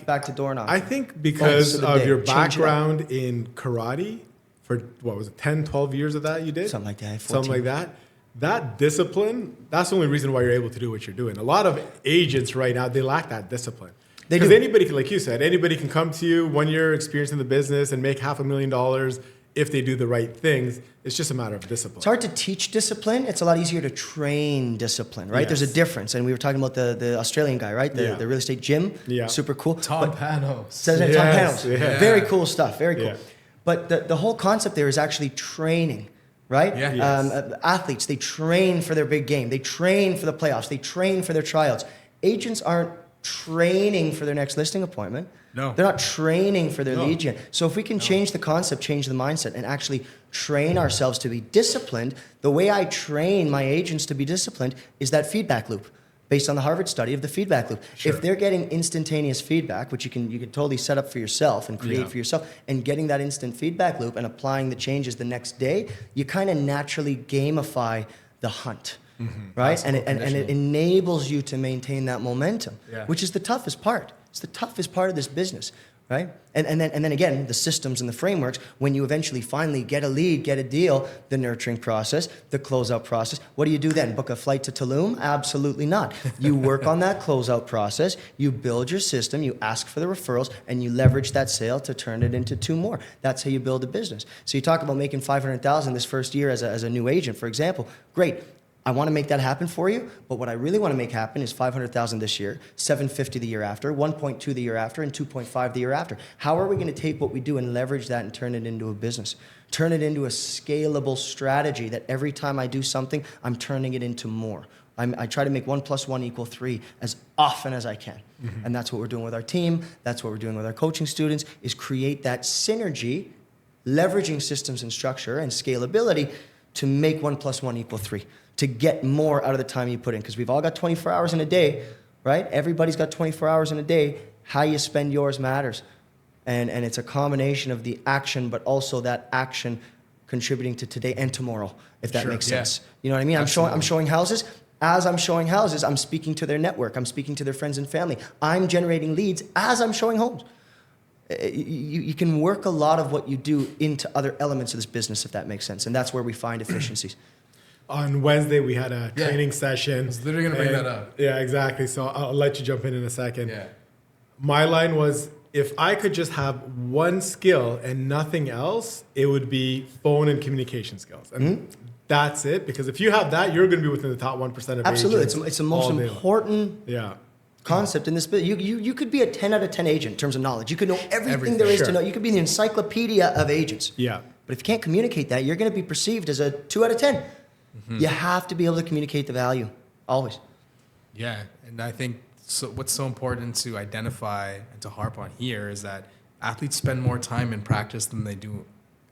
back to door knocking. I think because of your background in karate, for what was it, 10, 12 years of that you did? Something like that. 14. Something like that. That discipline, that's the only reason why you're able to do what you're doing. A lot of agents right now, they lack that discipline. Because anybody can, like you said, anybody can come to you 1 year experience in the business and make $500,000 if they do the right things. It's just a matter of discipline. It's hard to teach discipline. It's a lot easier to train discipline, right? Yes. There's a difference. And we were talking about the Australian guy, right? The real estate Jim. Yeah. Super cool. Tom Panos. Tom Panos. Yeah. Very cool stuff. Very cool. Yeah. But the whole concept there is actually training, right? Yeah. Yes. Athletes, they train for their big game. They train for the playoffs. They train for their tryouts. Agents aren't training for their next listing appointment. No. They're not training for their lead gen. So if we can change the concept, change the mindset, and actually train ourselves to be disciplined, the way I train my agents to be disciplined is that feedback loop, based on the Harvard study of the feedback loop. Sure. If they're getting instantaneous feedback, which you can totally set up for yourself and create for yourself, and getting that instant feedback loop and applying the changes the next day, you kind of naturally gamify the hunt. Mm-hmm. Right? And it enables you to maintain that momentum, which is the toughest part. It's the toughest part of this business, right? And then again, the systems and the frameworks, when you eventually finally get a lead, get a deal, the nurturing process, the closeout process, what do you do then? Book a flight to Tulum? Absolutely not. You work on that closeout process, you build your system, you ask for the referrals, and you leverage that sale to turn it into 2 more. That's how you build a business. So you talk about making $500,000 this first year as a new agent, for example. Great. I want to make that happen for you, but what I really want to make happen is $500,000 this year, $750 the year after, $1.2 the year after, and $2.5 the year after. How are we going to take what we do and leverage that and turn it into a business? Turn it into a scalable strategy that every time I do something, I'm turning it into more. I try to make 1 + 1 = 3 as often as I can. Mm-hmm. And that's what we're doing with our team. That's what we're doing with our coaching students, is create that synergy, leveraging systems and structure and scalability to make 1 + 1 = 3. To get more out of the time you put in. Because we've all got 24 hours in a day, right? Everybody's got 24 hours in a day. How you spend yours matters. And it's a combination of the action, but also that action contributing to today and tomorrow, if that makes sense. You know what I mean? I'm showing houses. As I'm showing houses, I'm speaking to their network. I'm speaking to their friends and family. I'm generating leads as I'm showing homes. You can work a lot of what you do into other elements of this business, if that makes sense. And that's where we find efficiencies. On Wednesday, we had a training session. I was literally going to bring that up. Yeah, exactly. So I'll let you jump in a second. Yeah. My line was, if I could just have one skill and nothing else, it would be phone and communication skills. And that's it. Because if you have that, you're going to be within the top 1% of Absolutely. agents. It's the most important concept in this business. You could be a 10 out of 10 agent in terms of knowledge. You could know everything there is to know. You could be the encyclopedia of agents. Yeah. But if you can't communicate that, you're going to be perceived as a 2 out of 10. Mm-hmm. You have to be able to communicate the value, always. Yeah, and I think what's so important to identify and to harp on here is that athletes spend more time in practice than they do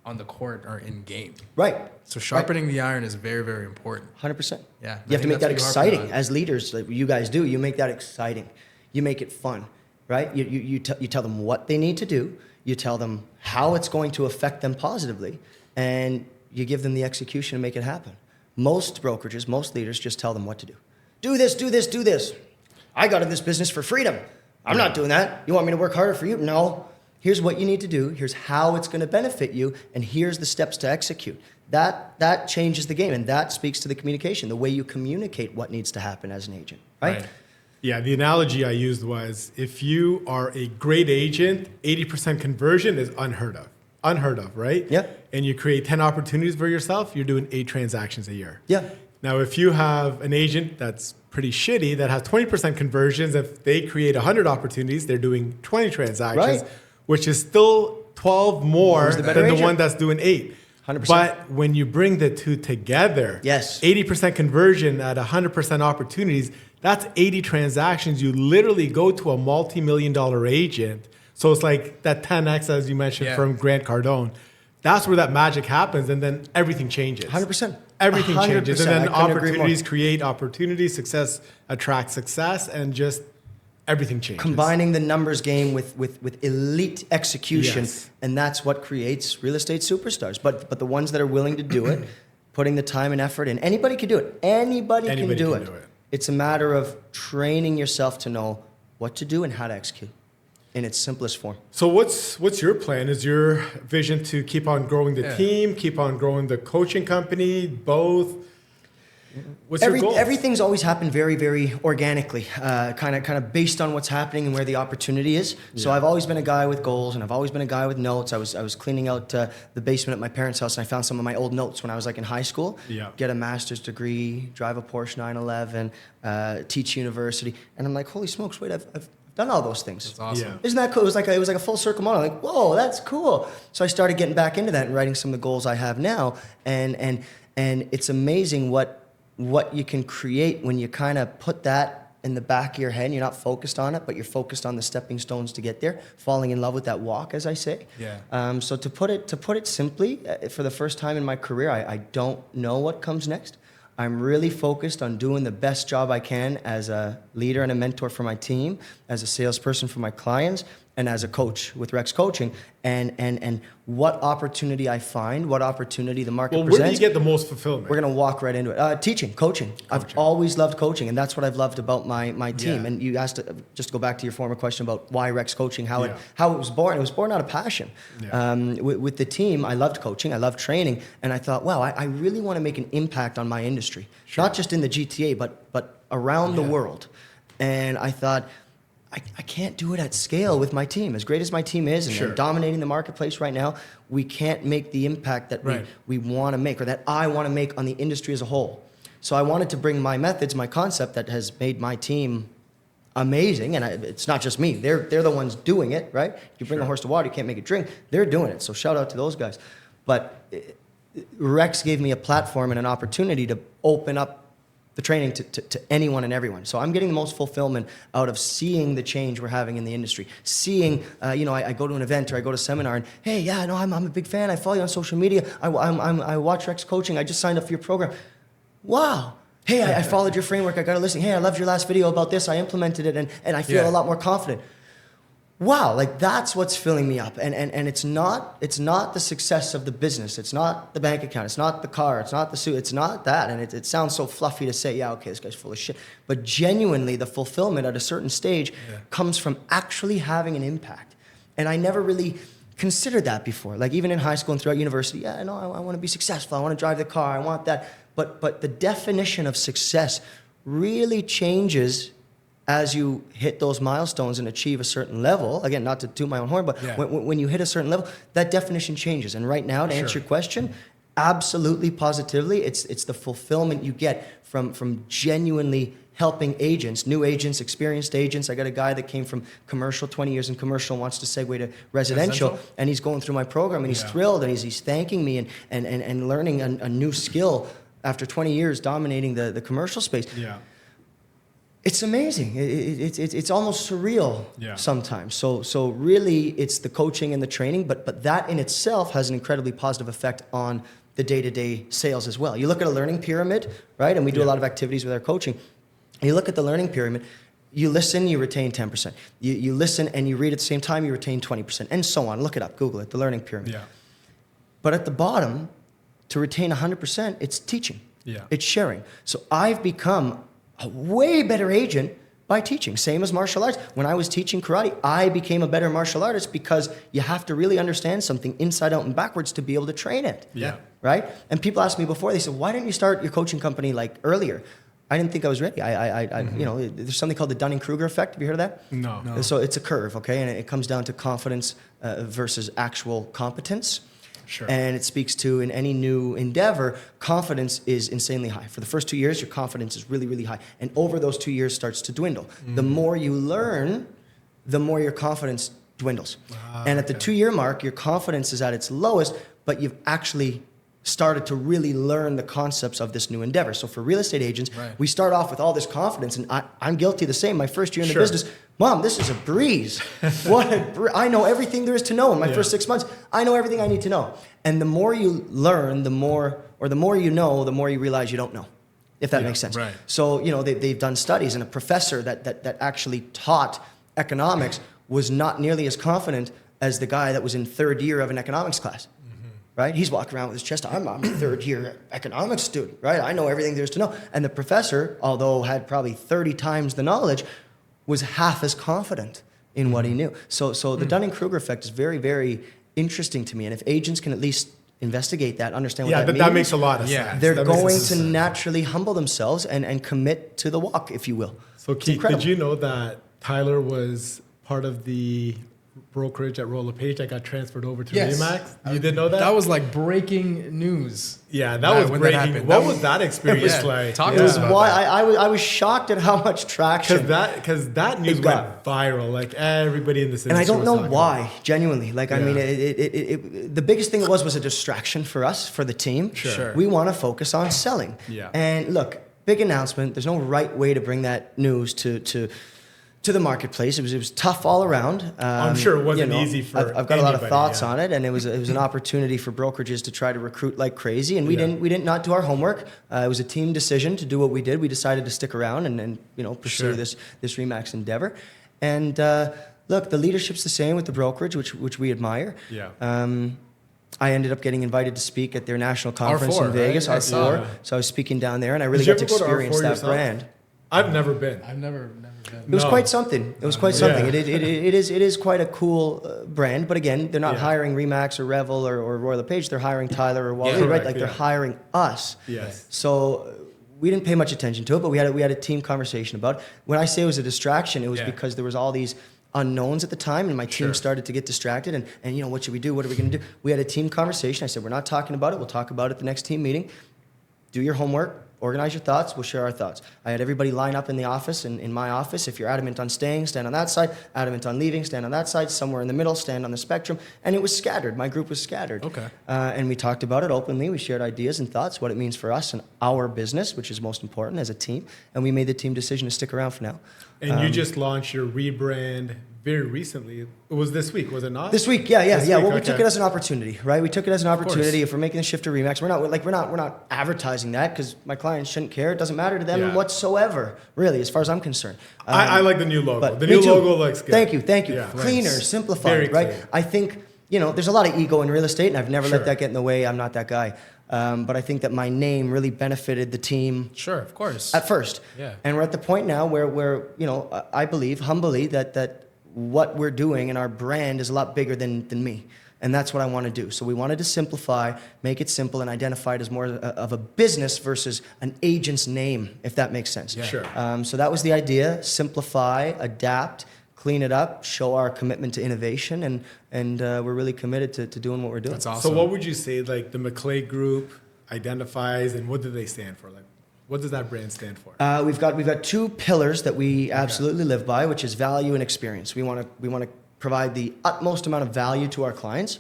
on the court or in game. Right. So sharpening the iron is very, very important. 100%. Yeah. You have to make that exciting as leaders, like you guys do. You make that exciting. You make it fun, right? You tell them what they need to do. You tell them how it's going to affect them positively, and you give them the execution to make it happen. Most brokerages, most leaders just tell them what to do. Do this, do this, do this. I got in this business for freedom. I'm not doing that. You want me to work harder for you? No. Here's what you need to do. Here's how it's going to benefit you. And here's the steps to execute. That changes the game. And that speaks to the communication, the way you communicate what needs to happen as an agent, right? Yeah, the analogy I used was if you are a great agent, 80% conversion is unheard of. Unheard of, right? Yeah. And you create 10 opportunities for yourself, you're doing 8 transactions a year. Yeah. Now, if you have an agent that's pretty shitty, that has 20% conversions, if they create 100 opportunities, they're doing 20 transactions, Right. which is still 12 more the than better the agent? one that's doing 8. 100%. But when you bring the two together, Yes. 80% conversion at 100% opportunities, that's 80 transactions. You literally go to a multi-million-dollar agent. So it's like that 10X, as you mentioned, from Grant Cardone. That's where that magic happens, and then everything changes. 100%. Everything 100%. changes. And then I couldn't agree more. opportunities create opportunities, success attracts success, and just everything changes. Combining the numbers game with elite execution, Yes. and that's what creates real estate superstars. But the ones that are willing to do it, putting the time and effort in, anybody can do it. Anybody can do it. It's a matter of training yourself to know what to do and how to execute in its simplest form. So what's your plan? Is your vision to keep on growing the team, keep on growing the coaching company, both? What's your goal? Everything's always happened very, very organically, kind of based on what's happening and where the opportunity is. So I've always been a guy with goals, and I've always been a guy with notes. I was cleaning out the basement at my parents' house, and I found some of my old notes when I was like in high school. Yeah. Get a master's degree, drive a Porsche 911, teach university, and I'm like, holy smokes! Wait, I've done all those things. That's awesome. Yeah. Isn't that cool? It was like a full circle model. I'm like, whoa, that's cool. So I started getting back into that and writing some of the goals I have now, and it's amazing what you can create when you kind of put that in the back of your head and you're not focused on it, but you're focused on the stepping stones to get there, falling in love with that walk, as I say. Yeah. So to put it simply, for the first time in my career, I don't know what comes next. I'm really focused on doing the best job I can as a leader and a mentor for my team, as a salesperson for my clients, and as a coach with Rex Coaching, and what opportunity I find, what opportunity the market presents. Where do you get the most fulfillment? We're going to walk right into it. Teaching, coaching. I've always loved coaching, and that's what I've loved about my team. Yeah. And you asked, just to go back to your former question about why Rex Coaching, how it was born. It was born out of passion. Yeah. With the team, I loved coaching, I loved training, and I thought, wow, I really want to make an impact on my industry, not just in the GTA, but around the world. And I thought, I can't do it at scale with my team. As great as my team is, and they're dominating the marketplace right now, we can't make the impact that we want to make, or that I want to make on the industry as a whole. So I wanted to bring my methods, my concept that has made my team amazing, and it's not just me. They're the ones doing it, right? You bring a horse to water, you can't make it drink. They're doing it. So shout out to those guys. But Rex gave me a platform and an opportunity to open up the training to anyone and everyone. So I'm getting the most fulfillment out of seeing the change we're having in the industry. Seeing, I go to an event or I go to a seminar and, hey, yeah, no, I'm a big fan. I follow you on social media. I watch Rex Coaching. I just signed up for your program. Wow. Hey, I followed your framework. I got to listen. Hey, I loved your last video about this. I implemented it and I feel a lot more confident. Wow, like that's what's filling me up. And it's not the success of the business. It's not the bank account. It's not the car. It's not the suit. It's not that. And it sounds so fluffy to say, yeah, okay, this guy's full of shit. But genuinely, the fulfillment at a certain stage comes from actually having an impact. And I never really considered that before. Like even in high school and throughout university, I want to be successful. I want to drive the car. I want that. But the definition of success really changes as you hit those milestones and achieve a certain level. Again, not to toot my own horn, but when you hit a certain level, that definition changes. And right now, to answer your question, absolutely, positively, it's the fulfillment you get from genuinely helping agents, new agents, experienced agents. I got a guy that came from commercial, 20 years in commercial, wants to segue to residential, and he's going through my program, and he's thrilled, and he's thanking me and learning a new skill after 20 years dominating the commercial space. Yeah. It's amazing. It's almost surreal sometimes. So really, it's the coaching and the training, but that in itself has an incredibly positive effect on the day-to-day sales as well. You look at a learning pyramid, right? And we do a lot of activities with our coaching. And you look at the learning pyramid, you listen, you retain 10%. You listen and you read at the same time, you retain 20%, and so on. Look it up, Google it, the learning pyramid. Yeah. But at the bottom, to retain 100%, it's teaching. Yeah. It's sharing. So I've become a way better agent By teaching. Same as martial arts. When I was teaching karate, I became a better martial artist because you have to really understand something inside out and backwards to be able to train it. Yeah. Right? And people asked me before, they said, why didn't you start your coaching company like earlier? I didn't think I was ready. You know, there's something called the Dunning-Kruger effect. Have you heard of that? No. So it's a curve, okay? And it comes down to confidence versus actual competence. Sure. And it speaks to, in any new endeavor, confidence is insanely high. For the first 2 years, your confidence is really, really high. And over those 2 years starts to dwindle. The more you learn, the more your confidence dwindles. And at the 2-year mark, your confidence is at its lowest, but you've actually started to really learn the concepts of this new endeavor. So for real estate agents, we start off with all this confidence, and I'm guilty of the same. My first year in the business, Mom, this is a breeze. I know everything there is to know in my first 6 months. I know everything I need to know. And the more you learn, the more you know, the more you realize you don't know, if that makes sense. Right. So, you know, they've done studies, and a professor that actually taught economics was not nearly as confident as the guy that was in third year of an economics class. Right? He's walking around with his chest. I'm a third year economics student, right? I know everything there is to know. And the professor, although had probably 30 times the knowledge, was half as confident in what he knew. So the Dunning-Kruger effect is very, very interesting to me. And if agents can at least investigate that, understand what that means. That makes a lot of sense. They're going to naturally humble themselves and commit to the walk, if you will. So Keith, did you know that Tyler was part of the brokerage at Royal LePage that got transferred over to Remax? You did know that? That was like breaking news. Yeah, that was when breaking. that happened. What was that experience like? Talk to us about Why that. I was shocked at how much traction. Because that news went viral. Like everybody in this industry. And I don't know was why, genuinely. Like, I mean, the biggest thing it was a distraction for us, for the team. Sure. We want to focus on selling. Yeah. And look, big announcement. There's no right way to bring that news to the marketplace. It was tough all around. I'm sure it wasn't easy for I've got a lot of anybody, thoughts on it, and it was an opportunity for brokerages to try to recruit like crazy, and we didn't not do our homework. It was a team decision to do what we did. We decided to stick around and pursue this Remax endeavor. And look, the leadership's the same with the brokerage, which we admire. Yeah. I ended up getting invited to speak at their national conference in Vegas, right? R4. So I was speaking down there, and I really got to experience that brand. I've never been. I've never been. It was quite something. It was quite something. It is quite a cool brand. But again, they're not hiring Remax or Revel or Royal LePage. They're hiring Tyler or Walid, right? Like they're hiring us. Yes. So we didn't pay much attention to it, but we had a team conversation about it. When I say it was a distraction, it was because there was all these unknowns at the time, and my team started to get distracted. And what should we do? What are we going to do? We had a team conversation. I said, we're not talking about it. We'll talk about it at the next team meeting. Do your homework. Organize your thoughts. We'll share our thoughts. I had everybody line up in the office, in my office. If you're adamant on staying, stand on that side. Adamant on leaving, stand on that side. Somewhere in the middle, stand on the spectrum. And it was scattered. My group was scattered. Okay. And we talked about it openly. We shared ideas and thoughts, what it means for us and our business, which is most important as a team. And we made the team decision to stick around for now. And you just launched your rebrand very recently. It was this week, was it not? This week, yeah. Week, Well, we took it as an opportunity, right? We took it as an opportunity. course. If we're making the shift to Remax, we're not advertising that because my clients shouldn't care. It doesn't matter to them whatsoever, really, as far as I'm concerned. I like the new logo. But The me new too. logo looks good. Thank you. Yeah. Cleaner, simplified, Very right? clean. I think, there's a lot of ego in real estate, and I've never let that get in the way. I'm not that guy. But I think that my name really benefited the team. Sure, of course. At first. Yeah. And we're at the point now where I believe humbly that what we're doing and our brand is a lot bigger than me. And that's what I want to do. So we wanted to simplify, make it simple, and identify it as more of a business versus an agent's name, if that makes sense. Yeah. Sure. So that was the idea: simplify, adapt, clean it up, show our commitment to innovation, and we're really committed to doing what we're doing. That's awesome. So what would you say, like, the McLay Group identifies, and what do they stand for? Like, what does that brand stand for? We've got two pillars that we absolutely live by, which is value and experience. We want to provide the utmost amount of value to our clients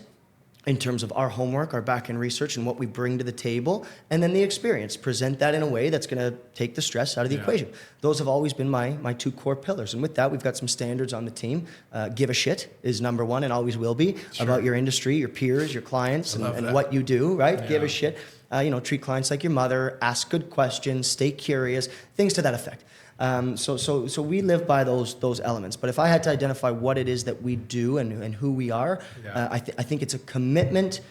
in terms of our homework, our back-end research, and what we bring to the table, and then the experience. Present that in a way that's going to take the stress out of the equation. Those have always been my two core pillars. And with that, we've got some standards on the team. Give a shit is number one and always will be about your industry, your peers, your clients, and what you do, right? Give a shit. Treat clients like your mother, ask good questions, stay curious, things to that effect. So we live by those elements. But if I had to identify what it is that we do and who we are, I think it's a commitment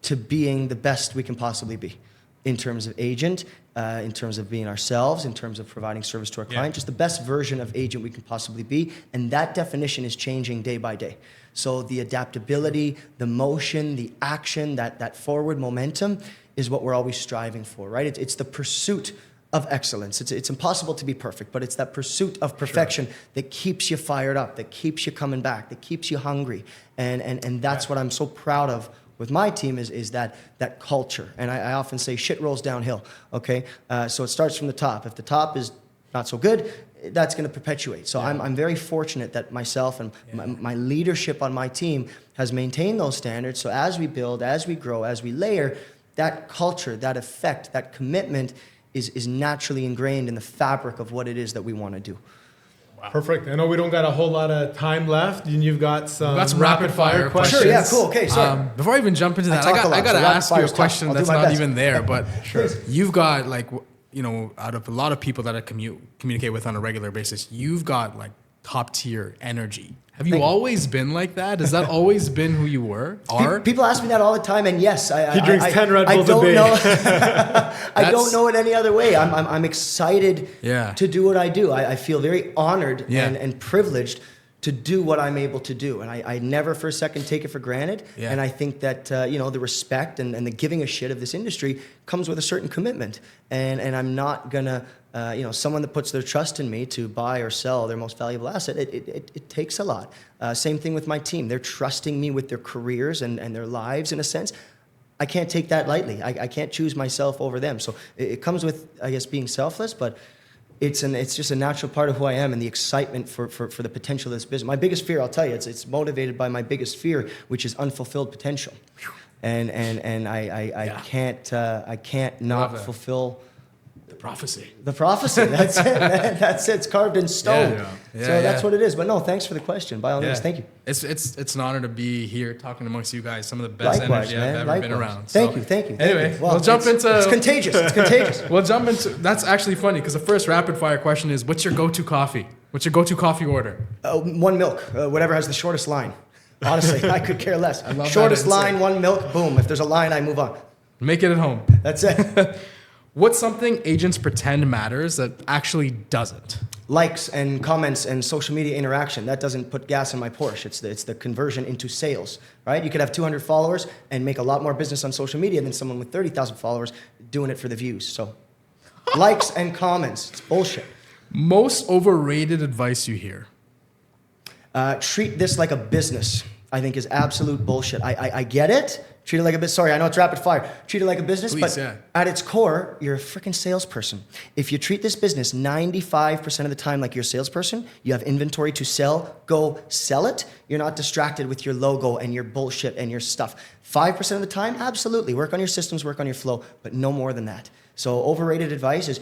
to being the best we can possibly be. in terms of agent, in terms of being ourselves, in terms of providing service to our client, just the best version of agent we can possibly be. And that definition is changing day by day. So the adaptability, the motion, the action, that forward momentum is what we're always striving for, right? It's the pursuit of excellence. It's impossible to be perfect, but it's that pursuit of perfection that keeps you fired up, that keeps you coming back, that keeps you hungry. And that's what I'm so proud of with my team is that culture. And I often say shit rolls downhill, okay? So it starts from the top. If the top is not so good, that's going to perpetuate. So I'm very fortunate that myself and my leadership on my team has maintained those standards. So as we build, as we grow, as we layer, that culture, that effect, that commitment is naturally ingrained in the fabric of what it is that we want to do. Wow. Perfect. I know we don't got a whole lot of time left, and you've got some rapid fire questions. Sure, yeah, cool. Okay, sorry. Before I even jump into that, I got to ask you a question that's not even there, but you've got out of a lot of people that I communicate with on a regular basis, you've got like top tier energy. Have you always been like that? Has that always been who you are? People ask me that all the time, and yes, he drinks 10 Red Bulls a day. I don't know it any other way. I'm excited to do what I do. I feel very honored and privileged to do what I'm able to do, and I never for a second take it for granted. And I think that the respect and the giving a shit of this industry comes with a certain commitment, and I'm not gonna. Someone that puts their trust in me to buy or sell their most valuable asset, it takes a lot. Same thing with my team. They're trusting me with their careers and their lives in a sense. I can't take that lightly. I can't choose myself over them. So it comes with, I guess, being selfless, but it's just a natural part of who I am and the excitement for the potential of this business. My biggest fear, I'll tell you, it's motivated by my biggest fear, which is unfulfilled potential. And I can't not fulfill the prophecy. That's it, man. That's it. It's carved in stone. That's what it is. But no, thanks for the question. By all means, thank you. It's an honor to be here talking amongst you guys. Some of the best energy I've ever been around. Thank you. Anyway, we'll jump into. It's contagious. We'll jump into. That's actually funny because the first rapid fire question is, what's your go-to coffee? What's your go-to coffee order? One milk, whatever has the shortest line. Honestly, I could care less. I love shortest line, one milk, boom. If there's a line, I move on. Make it at home. That's it. What's something agents pretend matters that actually doesn't? Likes and comments and social media interaction. That doesn't put gas in my Porsche. It's the conversion into sales, right? You could have 200 followers and make a lot more business on social media than someone with 30,000 followers doing it for the views. So likes and comments. It's bullshit. Most overrated advice you hear? Treat this like a business, I think is absolute bullshit. I get it. Treat it like a business. Sorry, I know it's rapid fire. Treat it like a business, but at its core, you're a freaking salesperson. If you treat this business 95% of the time like you're a salesperson, you have inventory to sell, go sell it. You're not distracted with your logo and your bullshit and your stuff. 5% of the time, absolutely. Work on your systems, work on your flow, but no more than that. So overrated advice is,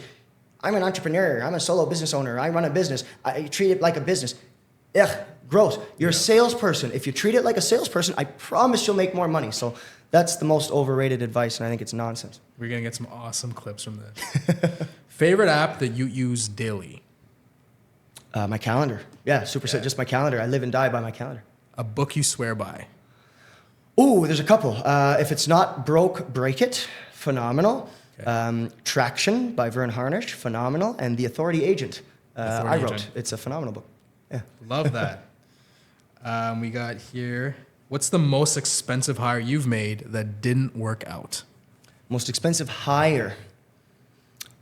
I'm an entrepreneur, I'm a solo business owner, I run a business, I treat it like a business. Ugh, gross. You're a salesperson. If you treat it like a salesperson, I promise you'll make more money. So that's the most overrated advice, and I think it's nonsense. We're going to get some awesome clips from this. Favorite app that you use daily? My calendar. Yeah, just my calendar. I live and die by my calendar. A book you swear by? Ooh, there's a couple. If it's not broke, break it. Phenomenal. Okay. Traction by Vern Harnish. Phenomenal. And The Authority Agent. I wrote. It's a phenomenal book. Yeah. Love that. We got here. What's the most expensive hire you've made that didn't work out? Most expensive hire.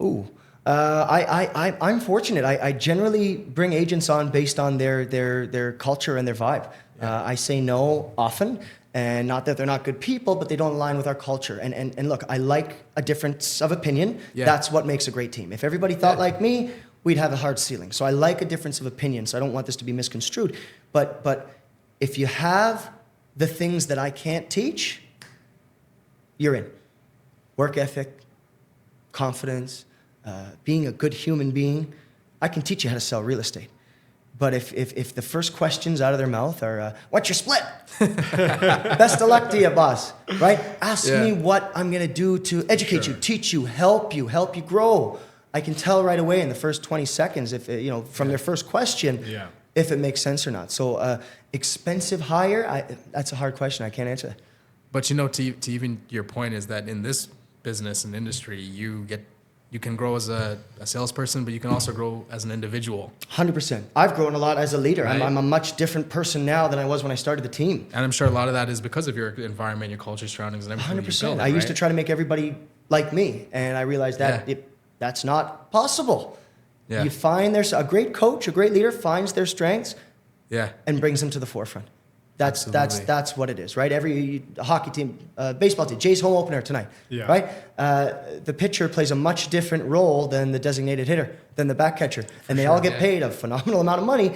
Ooh. I'm fortunate. I generally bring agents on based on their culture and their vibe. I say no often, and not that they're not good people, but they don't align with our culture. And look, I like a difference of opinion. Yeah. That's what makes a great team. If everybody thought like me, we'd have a hard ceiling. So I like a difference of opinion, so I don't want this to be misconstrued. But if you have the things that I can't teach, you're in. Work ethic, confidence, being a good human being. I can teach you how to sell real estate. But if the first questions out of their mouth are, what's your split? Best of luck to you, boss, right? Ask me what I'm gonna do to educate you, teach you, help you grow. I can tell right away in the first 20 seconds if from their first question if it makes sense or not. So expensive hire, that's a hard question. I can't answer that. But to even your point is that in this business and industry, you can grow as a salesperson, but you can also grow as an individual. 100%. I've grown a lot as a leader. Right. I'm a much different person now than I was when I started the team. And I'm sure a lot of that is because of your environment, your culture, surroundings, and everything. 100%. You build, I used to try to make everybody like me, and I realized that that's not possible. Yeah. You find a great coach, a great leader finds their strengths and brings them to the forefront. That's what it is, right? Every hockey team, baseball team, Jay's home opener tonight, right? The pitcher plays a much different role than the designated hitter, than the back catcher, and they all get paid a phenomenal amount of money.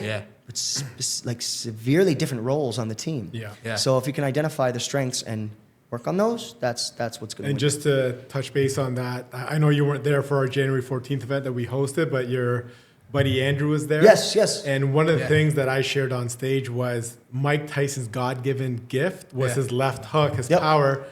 But like severely different roles on the team. So if you can identify the strengths and work on those, that's what's going to win. And just to touch base on that, I know you weren't there for our January 14th event that we hosted, but your buddy Andrew was there. Yes. And one of the things that I shared on stage was Mike Tyson's God-given gift was his left hook, his power.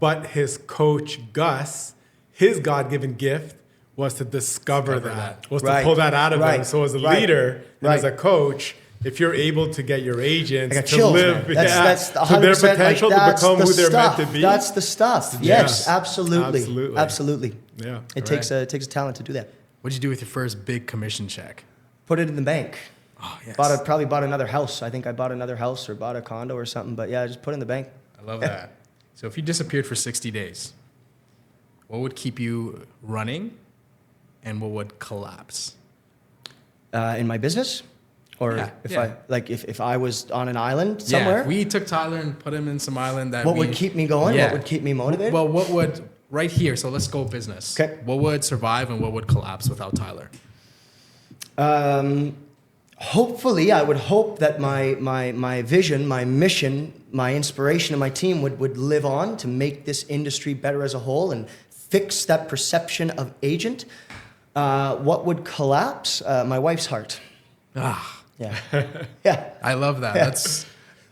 But his coach, Gus, his God-given gift was to discover that, was to pull that out of him. So as a leader and as a coach, if you're able to get your agents to live to their potential, to become who they're meant to be. That's the stuff. Yes, absolutely. Yeah. It takes a talent to do that. What'd you do with your first big commission check? Put it in the bank. Oh, yes. Probably bought another house. I think I bought another house or bought a condo or something. But yeah, just put it in the bank. I love that. So if you disappeared for 60 days, what would keep you running and what would collapse? In my business? Or if I was on an island somewhere? Yeah, we took Tyler and put him in some island that What would keep me going? What would keep me motivated? Well, what would... Right here, so let's go business. Okay. What would survive and what would collapse without Tyler? Hopefully, I would hope that my vision, my mission, my inspiration, and my team would live on to make this industry better as a whole and fix that perception of agent. What would collapse? My wife's heart. Yeah. I love that. That's...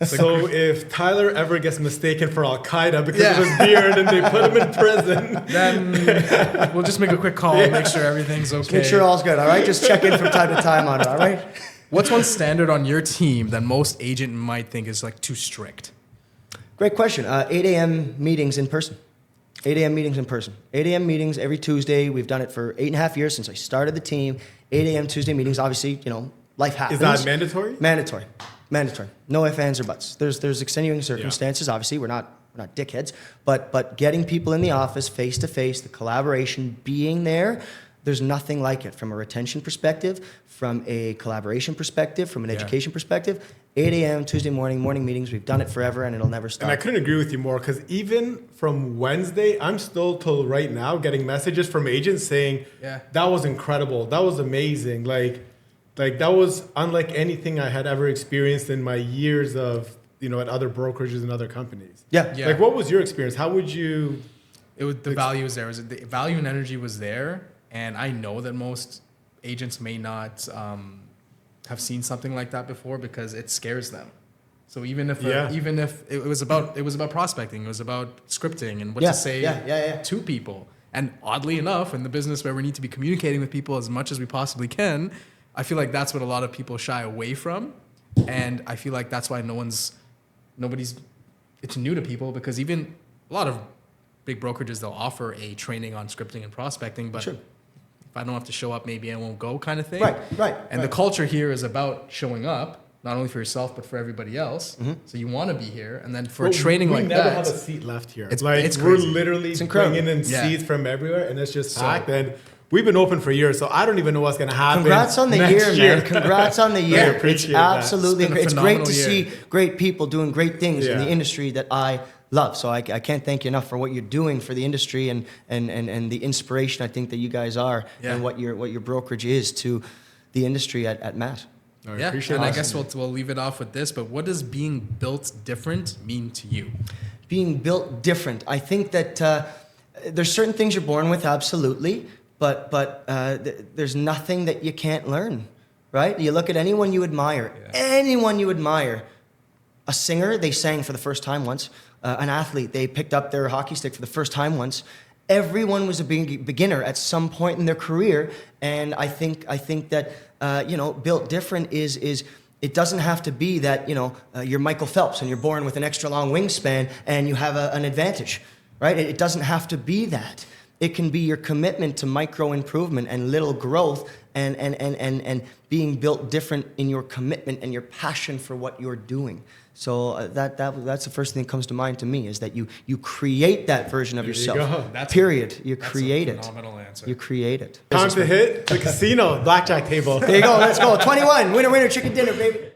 So if Tyler ever gets mistaken for Al-Qaeda because of his beard and they put him in prison, then we'll just make a quick call and make sure everything's okay. Just make sure all's good, all right? Just check in from time to time on it, all right? What's one standard on your team that most agent might think is like too strict? Great question. 8 a.m. meetings in person. 8 a.m. meetings in person. 8 a.m. meetings every Tuesday. We've done it for 8.5 years since I started the team. 8 a.m. Tuesday meetings. Obviously, life happens. Is that mandatory? Mandatory. No ifs, ands, or buts. There's extenuating circumstances. Obviously, we're not dickheads, but getting people in the office face to face, the collaboration, being there, there's nothing like it from a retention perspective, from a collaboration perspective, from an education perspective. 8 a.m. Tuesday morning meetings. We've done it forever, and it'll never stop. And I couldn't agree with you more because even from Wednesday, I'm still till right now getting messages from agents saying, "That was incredible. That was amazing. Like that was unlike anything I had ever experienced in my years of, at other brokerages and other companies." Yeah. Like, what was your experience? How would you? The value was there. The value and energy was there, and I know that most agents may not have seen something like that before because it scares them. So even if it was about prospecting, it was about scripting and what to say to people. And oddly enough, in the business where we need to be communicating with people as much as we possibly can, I feel like that's what a lot of people shy away from. And I feel like that's why it's new to people, because even a lot of big brokerages, they'll offer a training on scripting and prospecting, but if I don't have to show up, maybe I won't go kind of thing. Right. And the culture here is about showing up, not only for yourself, but for everybody else. Mm-hmm. So you want to be here. And then for a training like that. We never have a seat left here. It's we're literally bringing in seats from everywhere, and it's just packed. And we've been open for years, so I don't even know what's going to happen. Congrats on the year, man. Congrats on the year. I appreciate it's absolutely that. It's great to see great people doing great things in the industry that I love. So I can't thank you enough for what you're doing for the industry and the inspiration I think that you guys are and what your brokerage is to the industry at Matt. I I guess we'll leave it off with this, but what does being built different mean to you? Being built different. I think that there's certain things you're born with, absolutely, but there's nothing that you can't learn, right? You look at anyone you admire, a singer, they sang for the first time once. An athlete, they picked up their hockey stick for the first time once. Everyone was a beginner at some point in their career, and I think that built different is it doesn't have to be that you're Michael Phelps and you're born with an extra long wingspan and you have an advantage. right? It doesn't have to be that. It can be your commitment to micro improvement and little growth and being built different in your commitment and your passion for what you're doing. So that's the first thing that comes to mind to me, is that you create that version of yourself. Period. You create it. Phenomenal answer. You create it. Time to hit the casino blackjack table. There you go. Let's go. 21. Winner, winner, chicken dinner, baby.